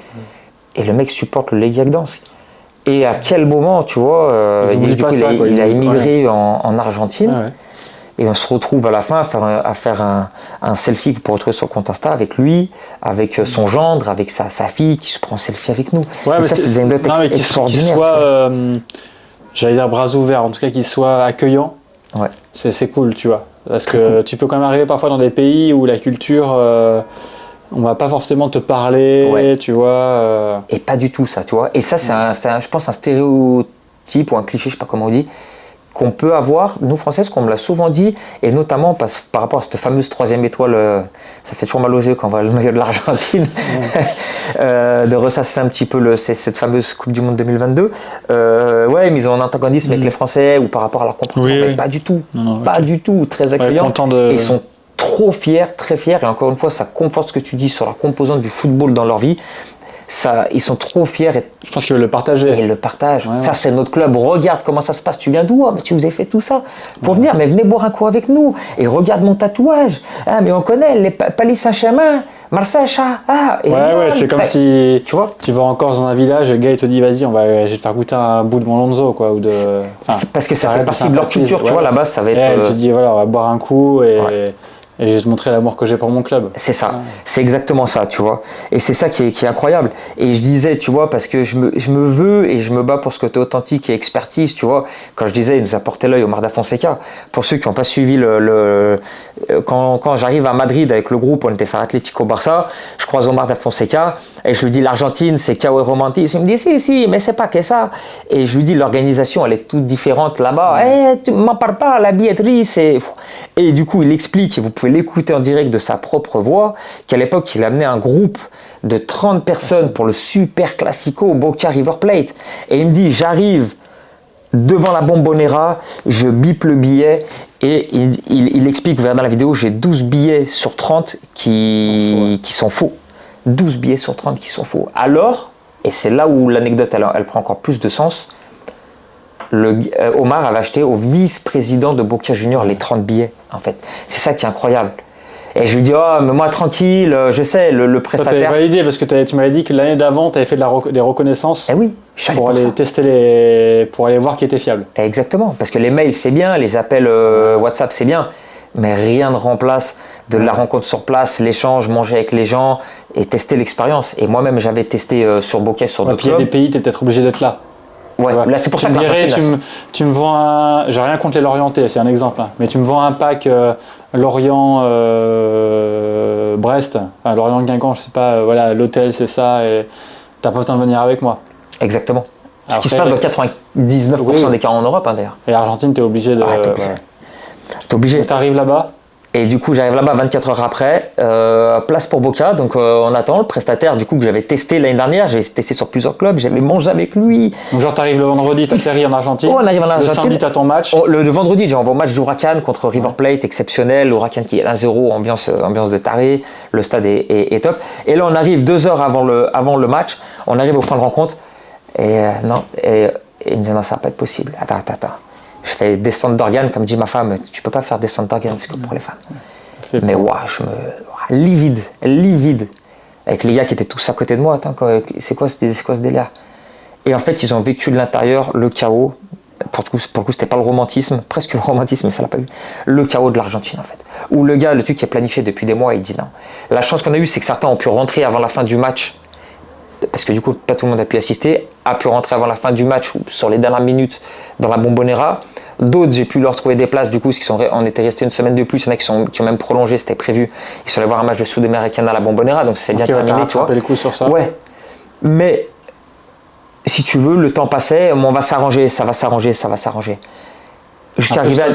Et le mec supporte le Legia Gdańsk. Et à quel moment, tu vois, il a émigré en Argentine. Ouais. Et on se retrouve à la fin à faire un selfie que vous pouvez retrouver sur le compte Insta avec lui, avec son gendre, avec sa fille qui se prend un selfie avec nous. Ouais, et ça, c'est des anecdotes extraordinaires. Qu'il soit, j'allais dire bras ouverts, en tout cas qu'il soit accueillant. Ouais. C'est cool, tu vois. Parce que tu peux quand même arriver parfois dans des pays où la culture, on va pas forcément te parler, tu vois. Et pas du tout ça, tu vois. Et ça, c'est je pense un stéréotype ou un cliché, je sais pas comment on dit, qu'on peut avoir, nous Françaises, qu'on me l'a souvent dit, et notamment par rapport à cette fameuse 3e étoile, ça fait toujours mal aux yeux quand on voit le maillot de l'Argentine, de ressasser un petit peu cette fameuse Coupe du Monde 2022. Mais ils ont un antagonisme avec les Français ou par rapport à leur comportement, mais pas du tout, du tout, très accueillant. Et ils sont trop fiers, très fiers, et encore une fois, ça conforte ce que tu dis sur la composante du football dans leur vie. Ça, ils sont trop fiers. Je pense qu'ils veulent le partager. Et ils le partagent. Ça, c'est notre club. Regarde comment ça se passe. Tu viens d'où? Mais tu nous as fait tout ça pour venir. Mais venez boire un coup avec nous. Et regarde mon tatouage. Ah, mais on connaît les Paris Saint-Germain, Marseille. C'est comme si tu vas en Corse dans un village, le gars il te dit vas-y, je vais te faire goûter un bout de mon Lonzo, quoi, ou de. C'est parce que ça fait partie de leur culture, tu vois. Là-bas, ça va être. Elle te dit voilà, on va boire un coup et je vais te montrer l'amour que j'ai pour mon club. C'est ça, c'est exactement ça, tu vois. Et c'est ça qui est incroyable. Et je disais, tu vois, parce que je me veux et je me bats pour ce côté authentique et expertise, tu vois. Quand je disais, il nous a porté l'œil Omar da Fonseca. Pour ceux qui n'ont pas suivi quand j'arrive à Madrid avec le groupe, on était faire Atlético Barça, je croise Omar da Fonseca et je lui dis l'Argentine, c'est chaos et romantisme. Il me dit si, mais c'est pas que ça. Et je lui dis l'organisation, elle est toute différente là-bas. Tu m'en parles pas, la billetterie, c'est. Et du coup, il explique, et vous pouvez l'écouter en direct de sa propre voix, qu'à l'époque, il amenait un groupe de 30 personnes pour le super classico Boca River Plate. Et il me dit, j'arrive devant la Bombonera, je bip le billet et il explique, vous verrez dans la vidéo, j'ai 12 billets sur 30 qui sont faux. 12 billets sur 30 qui sont faux. Alors, et c'est là où l'anecdote elle prend encore plus de sens, Omar avait acheté au vice-président de Boca Junior les 30 billets, en fait. C'est ça qui est incroyable. Et je lui dis, oh, mais moi tranquille, je sais, le prestataire. Tu avais validé parce que tu m'avais dit que l'année d'avant, tu avais fait des reconnaissances. Eh oui, je suis allé pour aller ça. tester pour aller voir qui était fiable. Exactement, parce que les mails c'est bien, les appels WhatsApp c'est bien, mais rien ne remplace de la rencontre sur place, l'échange, manger avec les gens et tester l'expérience. Et moi-même j'avais testé sur Bokeh, sur d'autres clubs. Il y a des pays, tu es peut-être obligé d'être là. Ouais, là c'est pour ça que tu me vends un. J'ai rien contre les Lorientais, c'est un exemple, hein, mais tu me vends un pack Lorient-Brest, enfin, Lorient-Guingamp, je sais pas, voilà, l'hôtel c'est ça, et t'as pas besoin de venir avec moi. Exactement. Ce qui se passe dans 99% des cas en Europe, hein, d'ailleurs. Et l'Argentine, t'es obligé de. T'es obligé. T'arrives là-bas. Et du coup, j'arrive là-bas 24 heures après, place pour Boca, donc on attend le prestataire du coup que j'avais testé l'année dernière, j'avais testé sur plusieurs clubs, j'avais mangé avec lui. Donc genre t'arrives le vendredi, t'atterris en Argentine. Oh, on arrive en Argentine. Le samedi t'as ton match. Le vendredi, j'ai envoyé au match d'Huracan contre River Plate, exceptionnel, Huracan qui est 1-0, ambiance de taré, le stade est top. Et là on arrive 2 heures avant le match, on arrive au point de rencontre, et il me dit non, ça va pas être possible, attends. Je fais descente d'organes, comme dit ma femme, tu peux pas faire descente d'organes, c'est que pour les femmes. Mais je me. Livide. Avec les gars qui étaient tous à côté de moi, attends, c'est quoi ce délire? Et en fait, ils ont vécu de l'intérieur le chaos. Pour le coup, c'était pas le romantisme, presque le romantisme, mais ça l'a pas eu. Le chaos de l'Argentine, en fait. Où le truc qui est planifié depuis des mois, il dit non. La chance qu'on a eue, c'est que certains ont pu rentrer avant la fin du match. Parce que du coup, pas tout le monde a pu assister, a pu rentrer avant la fin du match ou sur les dernières minutes dans la Bombonera. D'autres, j'ai pu leur trouver des places, du coup, on était restés une semaine de plus. Il y en a qui ont même prolongé, c'était prévu. Ils sont allés voir un match de Sud-Américain à la Bombonera, donc c'est bien terminé, tu vois. Les coups sur ça. Ouais. Mais si tu veux, le temps passait, on va s'arranger, ça va s'arranger. Tu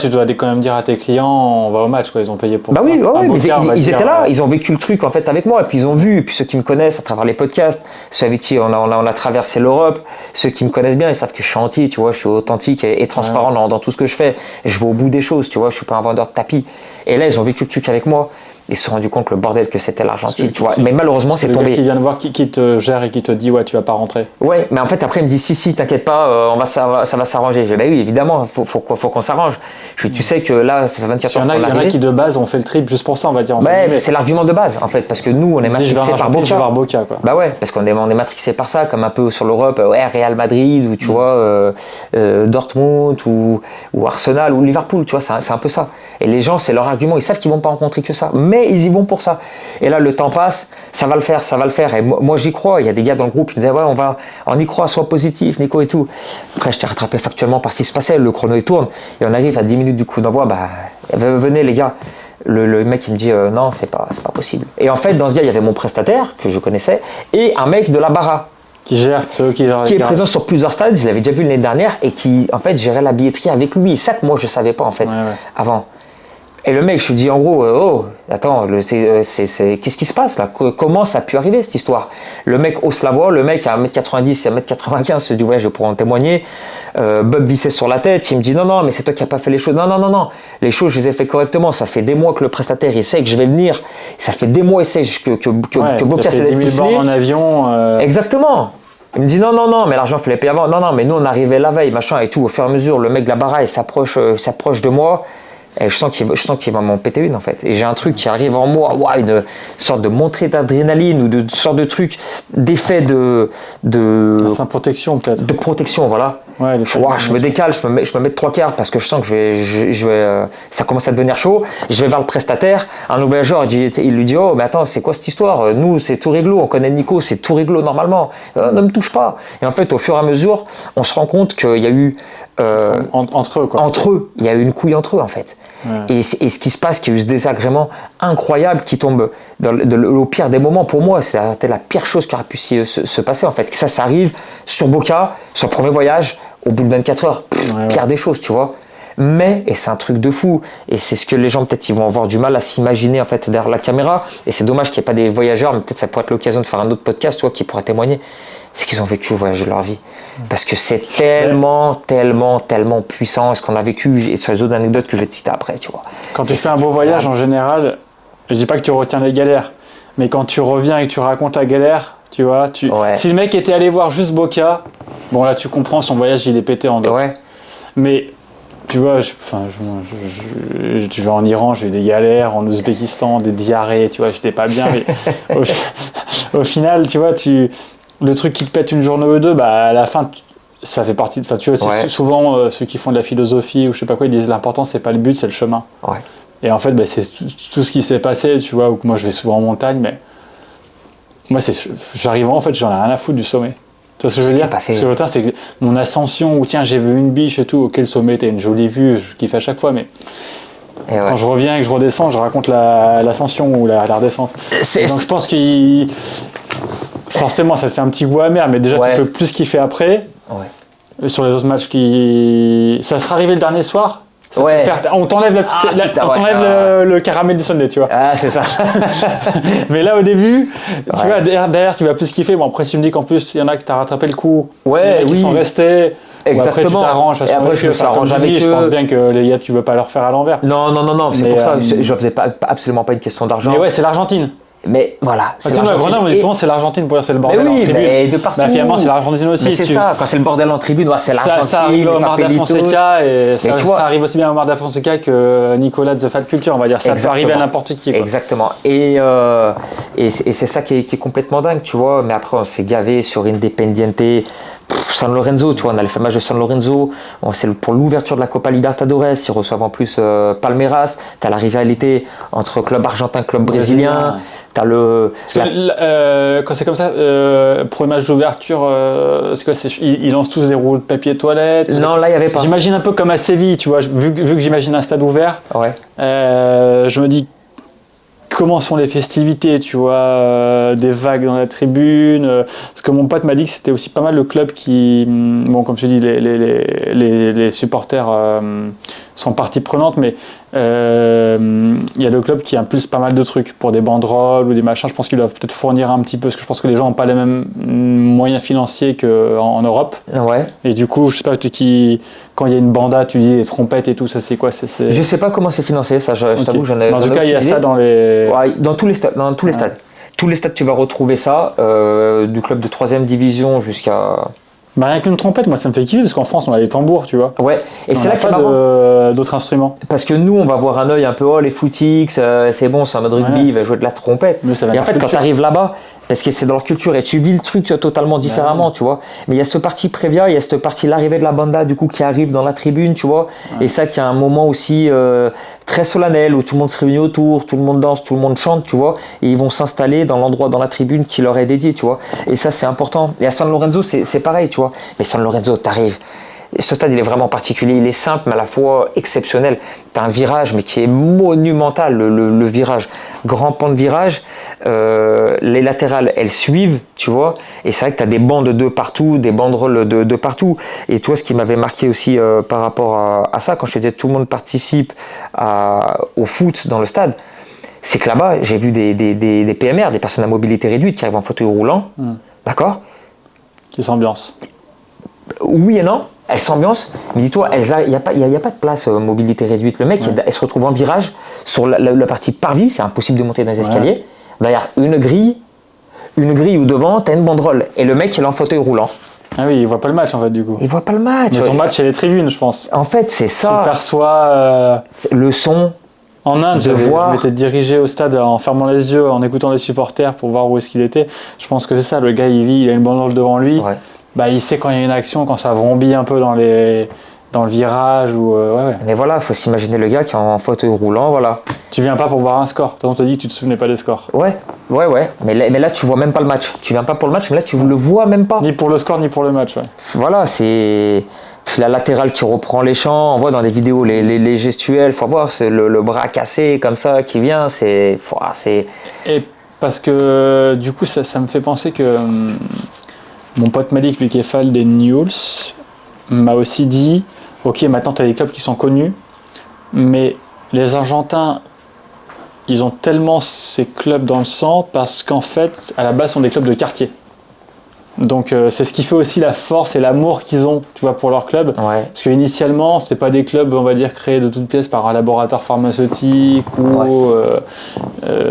dois quand même dire à tes clients, on va au match, quoi. Ils ont payé pour ça. Bah oui, mais ils étaient là, ils ont vécu le truc en fait avec moi, et puis ils ont vu, et puis ceux qui me connaissent à travers les podcasts, ceux avec qui on a traversé l'Europe, ceux qui me connaissent bien, ils savent que je suis entier, tu vois, je suis authentique et transparent dans tout ce que je fais. Je vais au bout des choses, tu vois, je suis pas un vendeur de tapis. Et là, ils ont vécu le truc avec moi. Ils se sont rendus compte le bordel que c'était l'Argentine, tu vois. Mais malheureusement, c'est tombé. Qui vient de voir, qui te gère et qui te dit, ouais, tu vas pas rentrer. Ouais, mais en fait, après, il me dit, si, t'inquiète pas, ça va s'arranger. Je dis, bah oui, évidemment, faut qu'on s'arrange. Je dis, tu sais que là, ça fait 24 heures qu'on est arrivé. Il y en a qui, de base, ont fait le trip juste pour ça, on va dire. Ouais, c'est l'argument de base, en fait, parce que nous, on est matrixés par Boca. Quoi. Bah ouais, parce qu'on est matrixés par ça, comme un peu sur l'Europe, Real Madrid, ou tu vois, Dortmund, ou Arsenal, ou Liverpool, tu vois, c'est un peu ça. Et les gens, c'est leur argument, ils savent qu'ils vont pas rencontrer que ça, mais ils y vont pour ça. Et là, le temps passe, ça va le faire. Et moi, j'y crois. Il y a des gars dans le groupe qui me disaient, ouais, on y croit, sois positif, Nico et tout. Après, je t'ai rattrapé factuellement par ce qui se passait. Le chrono, il tourne. Et on arrive à 10 minutes du coup d'envoi. Bah, venez, les gars. Le mec, il me dit, non, c'est pas possible. Et en fait, dans ce gars, il y avait mon prestataire, que je connaissais, et un mec de la Barra. Qui gère, qui est présent sur plusieurs stades. Je l'avais déjà vu l'année dernière, et qui, en fait, gérait la billetterie avec lui. Et ça que moi, je savais pas, en fait, avant. Et le mec, je lui dis en gros, attends, qu'est-ce qui se passe là? Comment ça a pu arriver cette histoire? Le mec hausse la voix, le mec à 1m90 et 1m95 se dit, ouais, je pourrais en témoigner. Bob vissait sur la tête, il me dit, non, mais c'est toi qui n'as pas fait les choses. Non, les choses, je les ai fait correctement. Ça fait des mois que le prestataire, il sait que je vais venir. Ça fait des mois, il sait que Boca s'est déficelé. 10 000 bornes en avion. Exactement. Il me dit non, mais l'argent, il fallait payer avant. Non, mais nous, on arrivait la veille, machin et tout. Au fur et à mesure, le mec de la baraille s'approche de moi. Et je sens qu'il va m'en péter une en fait. Et j'ai un truc qui arrive en moi, une sorte de montée d'adrénaline ou de sorte de truc, d'effet de sans protection peut-être. De protection, voilà. Ouais, je me décale, je me mets de 3/4 parce que je sens que je vais ça commence à devenir chaud. Je vais vers le prestataire, un voyageur, il lui dit, oh mais attends, c'est quoi cette histoire? Nous c'est tout réglo, on connaît Nico, c'est tout réglo normalement. Ne me touche pas. Et en fait, au fur et à mesure, on se rend compte qu'il y a eu entre eux quoi. Entre eux, il y a eu une couille entre eux en fait. Ouais. Et ce qui se passe, qu'il y a eu ce désagrément incroyable qui tombe au pire des moments pour moi. C'était la pire chose qui aurait pu se passer en fait. Que ça arrive sur Boca, sur le premier voyage, au bout de 24 heures. Pire des choses, tu vois. Mais, et c'est un truc de fou, et c'est ce que les gens peut-être ils vont avoir du mal à s'imaginer en fait derrière la caméra, et c'est dommage qu'il n'y ait pas des voyageurs, mais peut-être ça pourrait être l'occasion de faire un autre podcast, toi, qui pourrait témoigner, c'est qu'ils ont vécu le voyage de leur vie. Parce que c'est tellement puissant ce qu'on a vécu, et sur les autres anecdotes que je vais te citer après, tu vois. Quand tu fais un beau voyage, en général, je dis pas que tu retiens les galères, mais quand tu reviens et que tu racontes la galère, tu vois, si le mec était allé voir juste Boca, bon là tu comprends, son voyage il est pété en deux. Ouais. Mais tu vois, je vais en Iran, j'ai eu des galères, en Ouzbékistan, des diarrhées, tu vois, j'étais pas bien. Mais au final, tu vois, le truc qui te pète une journée ou deux, bah, à la fin, ça fait partie. Enfin, tu vois, souvent, ceux qui font de la philosophie ou je sais pas quoi, ils disent l'important, c'est pas le but, c'est le chemin. Ouais. Et en fait, bah, c'est tout ce qui s'est passé, tu vois, où moi je vais souvent en montagne, mais moi, j'arrive en fait, j'en ai rien à foutre du sommet. Tu vois ce que je veux dire? Ce que je veux dire, c'est que mon ascension, où tiens, j'ai vu une biche et tout, auquel sommet, t'as une jolie vue, je kiffe à chaque fois, mais quand je reviens et que je redescends, je raconte l'ascension ou la redescente. Donc je pense que forcément, ça te fait un petit goût amer, mais déjà, tu peux plus kiffer après. Ouais. Sur les autres matchs ça sera arrivé le dernier soir. On t'enlève le caramel du sundae, tu vois. Ah, c'est ça. Mais là, au début, tu vois, derrière, tu vas plus kiffer. Bon, après, tu me dis qu'en plus, il y en a qui t'ont rattrapé le coup. Qui sont restés. Exactement. Après, tu t'arranges. Et après, je me s'arrange avec eux. Je pense bien que les gars, tu veux pas leur faire à l'envers. Non. C'est pour ça que je faisais absolument pas une question d'argent. Mais ouais, c'est l'Argentine. Mais voilà, c'est l'Argentine. On dit souvent c'est l'Argentine pour dire c'est le bordel en tribune. Mais de partout. Finalement c'est l'Argentine aussi. Mais c'est ça, quand c'est le bordel en tribune, c'est l'Argentine. Ça arrive au Omar Da Fonseca et ça arrive aussi bien à Omar Da Fonseca que Nicolas de The Fat Culture, on va dire. Ça peut arriver à n'importe qui. Quoi. Exactement. Et c'est ça qui est complètement dingue, tu vois. Mais après on s'est gavé sur Independiente. San Lorenzo, tu vois, on a le fameux match de San Lorenzo, c'est pour l'ouverture de la Copa Libertadores, ils reçoivent en plus Palmeiras, tu as la rivalité entre club argentin, club brésilien, tu as quand c'est comme ça, pour le match d'ouverture, c'est quoi, ils lancent tous des rouleaux de papier toilette? Non, là il n'y avait pas. J'imagine un peu comme à Séville, tu vois, vu que j'imagine un stade ouvert, je me dis comment sont les festivités, tu vois, des vagues dans la tribune. Parce que mon pote m'a dit que c'était aussi pas mal le club qui, bon, comme je dis, les supporters sont partie prenante, mais il y a le club qui impulse pas mal de trucs pour des banderoles ou des machins. Je pense qu'ils doivent peut-être fournir un petit peu, parce que je pense que les gens n'ont pas les mêmes moyens financiers qu'en Europe. Ouais. Et du coup, je sais pas, quand il y a une banda, tu dis les trompettes et tout, ça c'est quoi? Je sais pas comment c'est financé, ça je t'avoue, j'en ai. En tout cas, il y a ça dans les. Ouais, dans tous les stades. Tous les stades, tu vas retrouver ça, du club de 3e division jusqu'à. Bah rien qu'une trompette, moi ça me fait kiffer parce qu'en France on a les tambours, tu vois. Ouais, et c'est là qu'il y a d'autres instruments. Parce que nous on va voir un œil un peu, les footix, c'est bon, c'est un mode rugby, il va jouer de la trompette. Et en fait quand tu arrives là-bas, parce que c'est dans leur culture et tu vis le truc totalement différemment, tu vois. Mais il y a cette partie prévia, il y a cette partie l'arrivée de la banda du coup qui arrive dans la tribune, tu vois. Et ça qui a un moment aussi très solennel où tout le monde se réunit autour, tout le monde danse, tout le monde chante, tu vois. Et ils vont s'installer dans l'endroit dans la tribune qui leur est dédié, tu vois. Et ça c'est important. Et à San Lorenzo c'est pareil, tu vois. Mais San Lorenzo, t'arrives. Ce stade, il est vraiment particulier. Il est simple, mais à la fois exceptionnel. Tu as un virage, mais qui est monumental, le virage. Grand pan de virage. Les latérales, elles suivent, tu vois. Et c'est vrai que tu as des bandes de partout, des banderoles de partout. Et toi, ce qui m'avait marqué aussi par rapport à ça, quand je te disais tout le monde participe au foot dans le stade, c'est que là-bas, j'ai vu des PMR, des personnes à mobilité réduite, qui arrivent en fauteuil roulant. D'accord ? Qui s'ambiance. Oui et non. Elle s'ambiance, mais dis-toi, il n'y a pas de place mobilité réduite. Le mec, elle se retrouve en virage sur la partie parvis, c'est impossible de monter dans les escaliers. Derrière une grille où devant, tu as une banderole. Et le mec, il est en fauteuil roulant. Ah oui, il voit pas le match en fait du coup. Il voit pas le match. Mais son match, c'est les tribunes, je pense. En fait, c'est ça. Tu perçois le son. En Inde, je m'étais dirigé au stade en fermant les yeux, en écoutant les supporters pour voir où est-ce qu'il était. Je pense que c'est ça, le gars, il a une banderole devant lui. Ouais. Bah, il sait quand il y a une action, quand ça vrombit un peu dans le virage. Mais voilà, il faut s'imaginer le gars qui est en fauteuil roulant, voilà. Tu viens pas pour voir un score. On te dit que tu te souvenais pas des scores. Ouais. Mais là, tu vois même pas le match. Tu viens pas pour le match, mais là, tu le vois même pas. Ni pour le score, ni pour le match. Ouais. Voilà, c'est la latérale qui reprend les champs. On voit dans des vidéos les gestuels. Faut voir, c'est le bras cassé comme ça qui vient. Et parce que du coup, ça me fait penser que mon pote Malik, lui qui est fan des Newell's, m'a aussi dit ok, maintenant tu as des clubs qui sont connus, mais les Argentins, ils ont tellement ces clubs dans le sang parce qu'en fait, à la base, ce sont des clubs de quartier. Donc c'est ce qui fait aussi la force et l'amour qu'ils ont, tu vois, pour leur club. Ouais. Parce qu'initialement, c'est pas des clubs, on va dire, créés de toutes pièces par un laboratoire pharmaceutique ou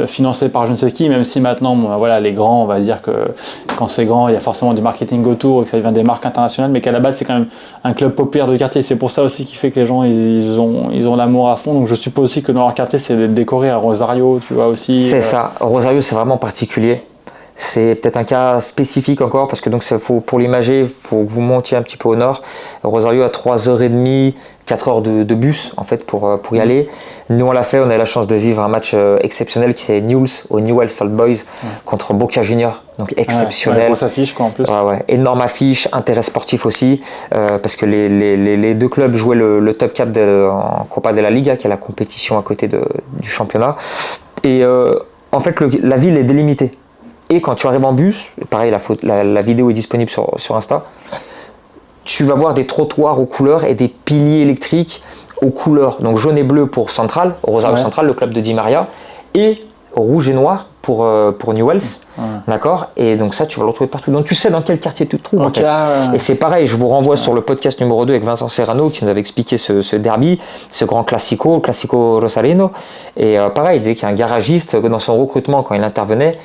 financés par je ne sais qui, même si maintenant, voilà, les grands, on va dire que quand c'est grand, il y a forcément du marketing autour et que ça devient des marques internationales, mais qu'à la base, c'est quand même un club populaire de quartier. C'est pour ça aussi qui fait que les gens, ils ont l'amour à fond. Donc je suppose aussi que dans leur quartier, c'est d'être décoré à Rosario, tu vois, aussi. C'est ça. Rosario, c'est vraiment particulier. C'est peut-être un cas spécifique encore parce que donc pour l'imager, il faut que vous montiez un petit peu au nord. Rosario a 3h30, 4h de bus en fait pour y aller. Nous on l'a fait, on a eu la chance de vivre un match exceptionnel qui est Newell's au Newell's Old Boys contre Boca Juniors, donc exceptionnel. Grosse affiche quoi en plus. Ouais, énorme affiche, intérêt sportif aussi parce que les deux clubs jouaient le top 4 en Copa de la Liga qui est la compétition à côté du championnat. Et en fait la ville est délimitée. Et quand tu arrives en bus, pareil, la vidéo est disponible sur Insta, tu vas voir des trottoirs aux couleurs et des piliers électriques aux couleurs. Donc jaune et bleu pour Central, Rosario Central, le club de Di Maria, et rouge et noir pour Newell's. D'accord. Et donc ça, tu vas le retrouver partout. Donc tu sais dans quel quartier tu te trouves. Okay. En fait. Et c'est pareil, je vous renvoie sur le podcast numéro 2 avec Vincent Serrano qui nous avait expliqué ce derby, ce grand classico rosarino. Et pareil, il disait qu'il y a un garagiste dans son recrutement quand il intervenait,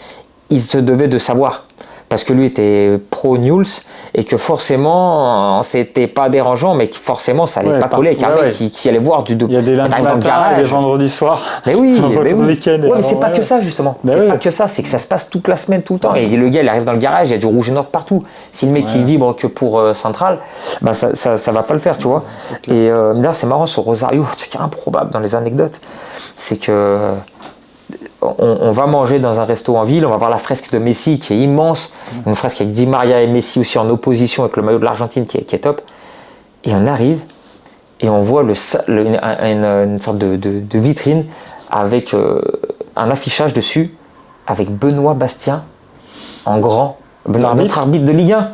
il se devait de savoir parce que lui était pro Newell's et que forcément c'était pas dérangeant mais que forcément ça allait pas coller avec un mec qui allait voir il y a des lundis matin et des vendredis soirs mais oui, week-end mais c'est pas que ça justement, pas que ça, c'est que ça se passe toute la semaine tout le temps et le gars il arrive dans le garage, il y a du rouge et noir partout. Si le mec il vibre que pour Central, bah ça va pas le faire, tu vois. Et là c'est marrant sur Rosario, un truc improbable dans les anecdotes, c'est que on va manger dans un resto en ville, on va voir la fresque de Messi qui est immense, une fresque avec Di Maria et Messi aussi en opposition avec le maillot de l'Argentine qui est top. Et on arrive et on voit une sorte de vitrine avec un affichage dessus avec Benoît Bastien en grand, notre arbitre de Ligue 1.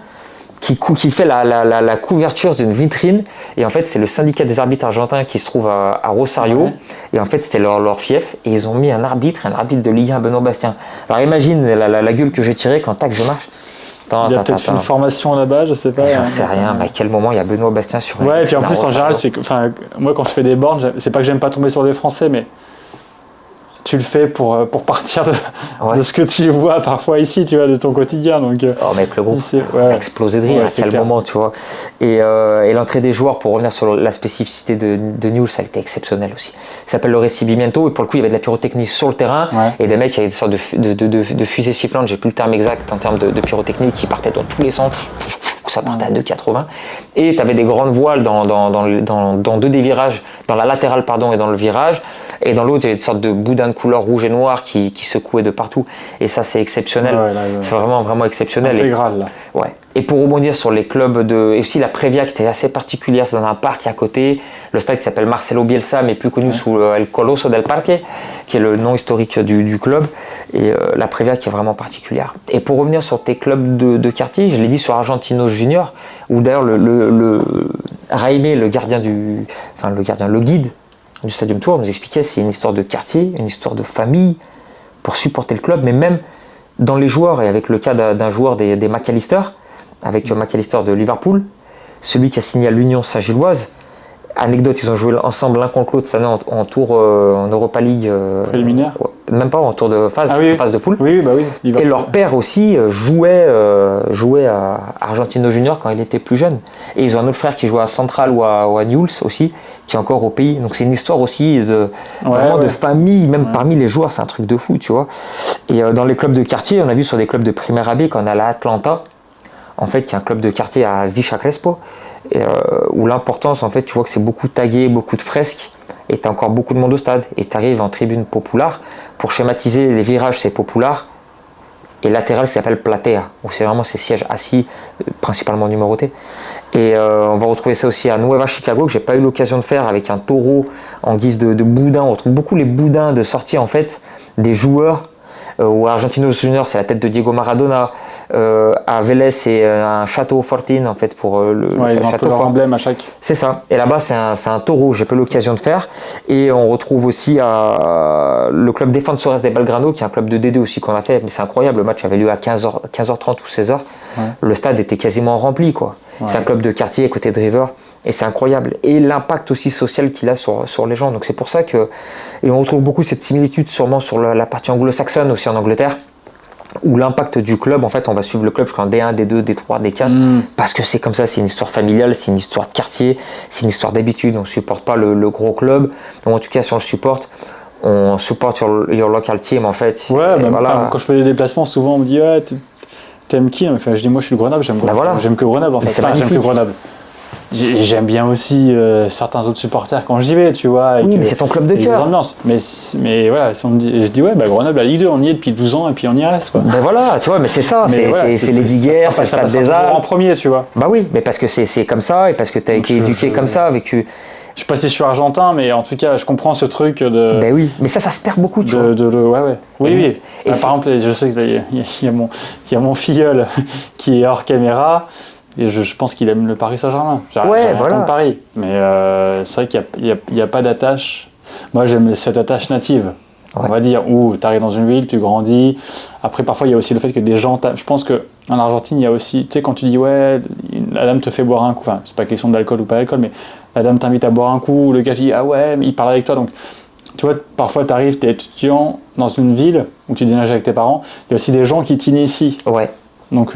Qui fait la couverture d'une vitrine, et en fait c'est le syndicat des arbitres argentins qui se trouve à Rosario, et en fait c'était leur fief, et ils ont mis un arbitre de Ligue 1, Benoît Bastien. Alors imagine la gueule que j'ai tirée quand tac je marche. Il y a peut-être fait une formation là-bas, je sais pas. J'en sais rien, mais à quel moment il y a Benoît Bastien sur et puis en plus en général, moi quand je fais des bornes, c'est pas que j'aime pas tomber sur des Français, mais tu le fais pour partir de ce que tu vois parfois ici, tu vois, de ton quotidien. Donc, mec, le groupe a explosé de rire à quel moment, tu vois. Et l'entrée des joueurs, pour revenir sur la spécificité de Newell's, ça a été exceptionnel aussi. Ça s'appelle le Recibimiento, et pour le coup, il y avait de la pyrotechnie sur le terrain, et des mecs qui avaient des sortes de fusées sifflantes, j'ai plus le terme exact en termes de pyrotechnie, qui partaient dans tous les sens. Ça partait à 2,80. Et tu avais des grandes voiles dans deux des virages, dans la latérale et dans le virage. Et dans l'autre, il y avait des sortes de boudins de couleur rouge et noir qui secouaient de partout. Et ça, c'est exceptionnel. C'est vraiment, vraiment exceptionnel. Intégral, là. Ouais. Et pour rebondir sur les clubs et aussi la Previa qui était assez particulière, c'est dans un parc à côté. Le stade qui s'appelle Marcelo Bielsa, mais plus connu sous El Coloso del Parque, qui est le nom historique du club. Et la Previa qui est vraiment particulière. Et pour revenir sur tes clubs de quartier, je l'ai dit sur Argentinos Junior, où d'ailleurs le Jaime, le guide du Stadium Tour, nous expliquait c'est une histoire de quartier, une histoire de famille pour supporter le club, mais même dans les joueurs, et avec le cas d'un joueur des McAllister, avec McAllister de Liverpool, celui qui a signé à l'Union Saint-Gilloise. Anecdote, ils ont joué ensemble l'un contre l'autre cette année en tour en Europa League préliminaire, même pas en tour de phase, phase de poule. Oui. Et leur père aussi jouait à Argentinos Junior quand il était plus jeune. Et ils ont un autre frère qui jouait à Central ou à Newell's aussi, qui est encore au pays. Donc c'est une histoire aussi de famille, même parmi les joueurs, c'est un truc de fou, tu vois. Et dans les clubs de quartier, on a vu sur des clubs de Primera B quand on allait à Atlanta, en fait, il y a un club de quartier à Villa Crespo, où l'importance, en fait, tu vois que c'est beaucoup tagué, beaucoup de fresques, et tu as encore beaucoup de monde au stade. Et tu arrives en tribune populaire, pour schématiser les virages, c'est populaire, et latéral, ça s'appelle platea, où c'est vraiment ces sièges assis, principalement numérotés. Et on va retrouver ça aussi à Nueva Chicago, que j'ai pas eu l'occasion de faire, avec un taureau en guise de boudin. On retrouve beaucoup les boudins de sortie, en fait, des joueurs Ou à Argentinos Juniors, c'est la tête de Diego Maradona. À Vélez, c'est un château Fortín en fait pour le ils ont un peu leur emblème à chaque. C'est ça. Et là-bas, c'est un taureau. J'ai pas eu l'occasion de faire. Et on retrouve aussi le club Defensores de Belgrano, qui est un club de D2 aussi qu'on a fait. Mais c'est incroyable. Le match avait lieu à 15h30 ou 16h. Ouais. Le stade était quasiment rempli, quoi. Ouais. C'est un club de quartier à côté de River. Et c'est incroyable. Et l'impact aussi social qu'il a sur les gens. Donc c'est pour ça que... Et on retrouve beaucoup cette similitude sûrement sur la partie anglo-saxonne aussi en Angleterre, où l'impact du club, en fait, on va suivre le club jusqu'en D1, D2, D3, D4, parce que c'est comme ça, c'est une histoire familiale, c'est une histoire de quartier, c'est une histoire d'habitude. On ne supporte pas le gros club. Donc en tout cas, si on le supporte, on supporte your local team, en fait. Ouais, même voilà. Quand je fais des déplacements, souvent on me dit t'aimes qui? Enfin, je dis moi je suis de Grenoble, j'aime que Grenoble. En fait. J'aime que Grenoble. J'aime bien aussi certains autres supporters quand j'y vais, tu vois. Oui, mais c'est ton club de cœur. Mais voilà, si on me dit, je dis Grenoble, la Ligue 2, on y est depuis 12 ans et puis on y reste, quoi. Ben voilà, tu vois, mais c'est ça, c'est les Diguerres, c'est le Stade des Arts. En premier, tu vois. Bah oui, mais parce que c'est comme ça et parce que tu as été éduqué comme ça, vécu. Je sais pas si je suis argentin, mais en tout cas, je comprends ce truc de. Ben oui, mais ça se perd beaucoup, tu vois. Ouais. Oui. Et par exemple, je sais qu'il y a mon filleul qui est hors caméra. Et je pense qu'il aime le Paris Saint-Germain. J'ai voilà. Contre Paris. Mais c'est vrai qu'il n'y a pas d'attache. Moi, j'aime cette attache native. On va dire, où tu arrives dans une ville, tu grandis. Après, parfois, il y a aussi le fait que des gens... Je pense qu'en Argentine, il y a aussi... Tu sais, quand tu dis, la dame te fait boire un coup. Enfin, c'est pas question d'alcool ou pas d'alcool, mais la dame t'invite à boire un coup. Le gars te dit, mais il parle avec toi. Donc, tu vois, parfois, tu arrives, tu es étudiant dans une ville où tu déménages avec tes parents. Il y a aussi des gens qui t'initient. Ouais. Donc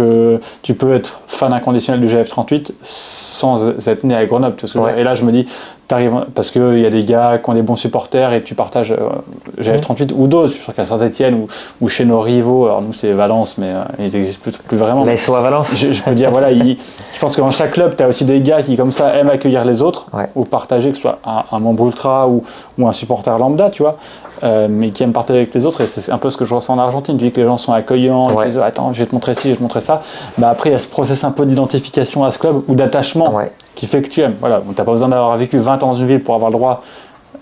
tu peux être fan inconditionnel du GF38 sans être né à Grenoble. Et là je me dis, t'arrives parce qu'il y a des gars qui ont des bons supporters et tu partages GF38 ou d'autres. Je suis sûr qu'à Saint-Etienne ou chez nos rivaux, alors nous c'est Valence, mais ils n'existent plus vraiment. Mais ils sont à Valence. Je peux dire, voilà, je pense que dans chaque club, tu as aussi des gars qui comme ça aiment accueillir les autres ou partager, que ce soit un membre ultra ou un supporter lambda, tu vois. Mais qui aiment partager avec les autres, et c'est un peu ce que je ressens en Argentine. Tu dis que les gens sont accueillants, et qu'ils disent attends, je vais te montrer ci, je vais te montrer ça. Après, il y a ce process un peu d'identification à ce club ou d'attachement qui fait que tu aimes. Voilà, tu n'as pas besoin d'avoir vécu 20 ans dans une ville pour avoir le droit